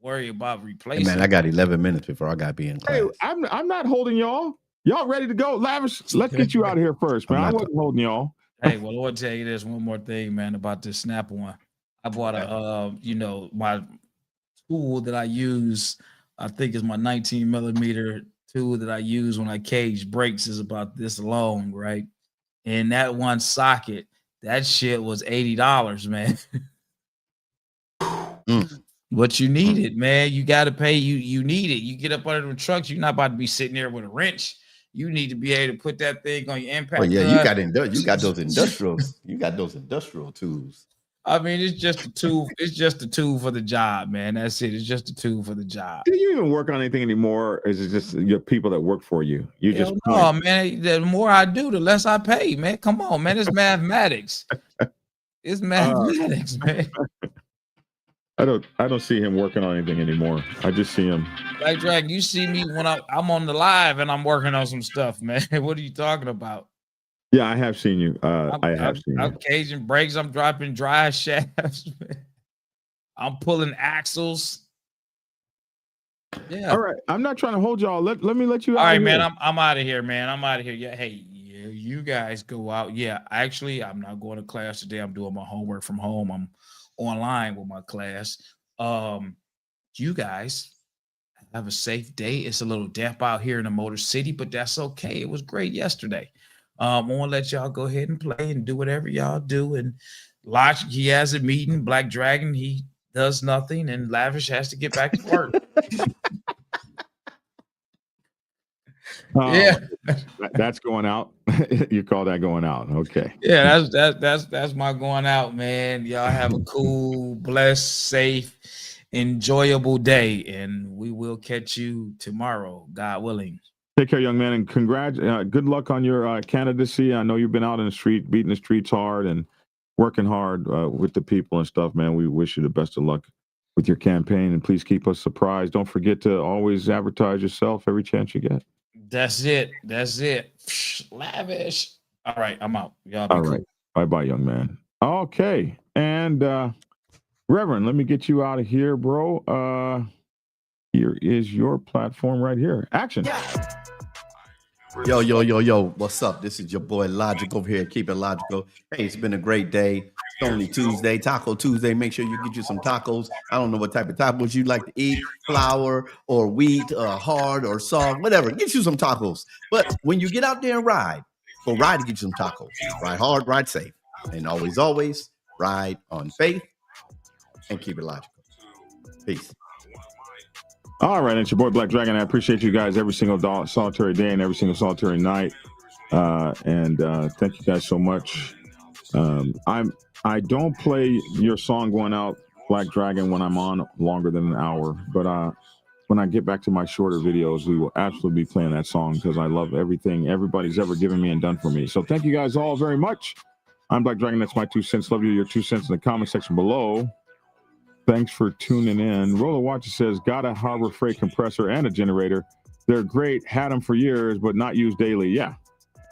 worry about replacing. Hey man, I got 11 minutes before I gotta be in class. Hey, I'm not holding y'all. Y'all ready to go? Lavish, let's get you out of here first, man. I wasn't holding y'all. Hey, well, I want to tell you this one more thing, man, about this Snap one. I bought my tool that I use. I think is my 19 millimeter tool that I use when I cage brakes is about this long, right? And that one socket, that shit was $80, man. But you need it, man. You got to pay. You need it. You get up under the trucks. You're not about to be sitting there with a wrench. You need to be able to put that thing on your impact. Oh yeah, you got those industrials. You got those industrial tools. I mean, it's just a tool. It's just a tool for the job, man. That's it. It's just a tool for the job. Do you even work on anything anymore? Or is it just your people that work for you? No, man. The more I do, the less I pay, man. Come on, man. It's mathematics. It's mathematics, man. I don't see him working on anything anymore. I just see him. Like Drag, you see me when I'm on the live and I'm working on some stuff, man. What are you talking about? Yeah, I have seen you. I'm caging brakes. I'm dropping drive shafts. I'm pulling axles. Yeah. All right. I'm not trying to hold y'all. Let me let you out. All right, man. I'm out of here, man. I'm out of here. Yeah. Hey, you guys go out. Yeah. Actually, I'm not going to class today. I'm doing my homework from home. I'm online with my class. You guys have a safe day. It's a little damp out here in the Motor City, but that's okay. It was great yesterday. I want to let y'all go ahead and play and do whatever y'all do. And Logic, he has a meeting. Black Dragon, he does nothing. And Lavish has to get back to work. Yeah. That's going out. You call that going out. Okay. Yeah, that's my going out, man. Y'all have a cool, blessed, safe, enjoyable day. And we will catch you tomorrow, God willing. Take care, young man, and good luck on your candidacy. I know you've been out in the street, beating the streets hard and working hard with the people and stuff, man. We wish you the best of luck with your campaign, and please keep us surprised. Don't forget to always advertise yourself every chance you get. That's it. Lavish. All right, I'm out. Y'all be all cool. Right. Bye-bye, young man. Okay, and Reverend, let me get you out of here, bro. Here is your platform right here. Action. Yo. What's up? This is your boy Logic over here. Keep it logical. Hey, it's been a great day. It's only Tuesday, Taco Tuesday. Make sure you get you some tacos. I don't know what type of tacos you like to eat, flour or wheat, hard or soft, whatever. Get you some tacos. But when you get out there and ride, go ride to get you some tacos. Ride hard, ride safe. And always ride on faith and keep it logical. Peace. All right, it's your boy Black Dragon. I appreciate you guys every single solitary day and every single solitary night. And thank you guys so much. I don't play your song going out, Black Dragon, when I'm on longer than an hour, but when I get back to my shorter videos, we will absolutely be playing that song because I love everything everybody's ever given me and done for me. So thank you guys all very much. I'm Black Dragon. That's my 2 cents. Love you. Your 2 cents in the comment section below. Thanks for tuning in. Roller Watcher says, got a Harbor Freight compressor and a generator. They're great. Had them for years, but not used daily. Yeah.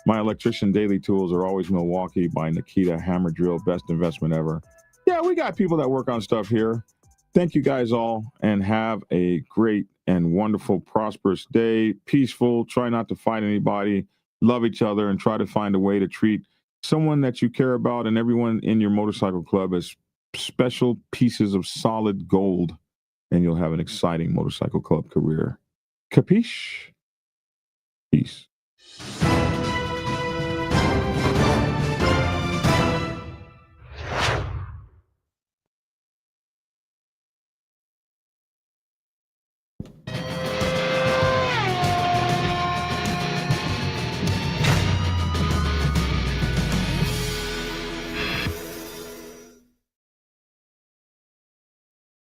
My electrician daily tools are always Milwaukee by Nikita Hammer Drill. Best investment ever. Yeah, we got people that work on stuff here. Thank you guys all, and have a great and wonderful, prosperous day. Peaceful. Try not to fight anybody. Love each other, and try to find a way to treat someone that you care about and everyone in your motorcycle club as special pieces of solid gold, and you'll have an exciting motorcycle club career. Capiche? Peace.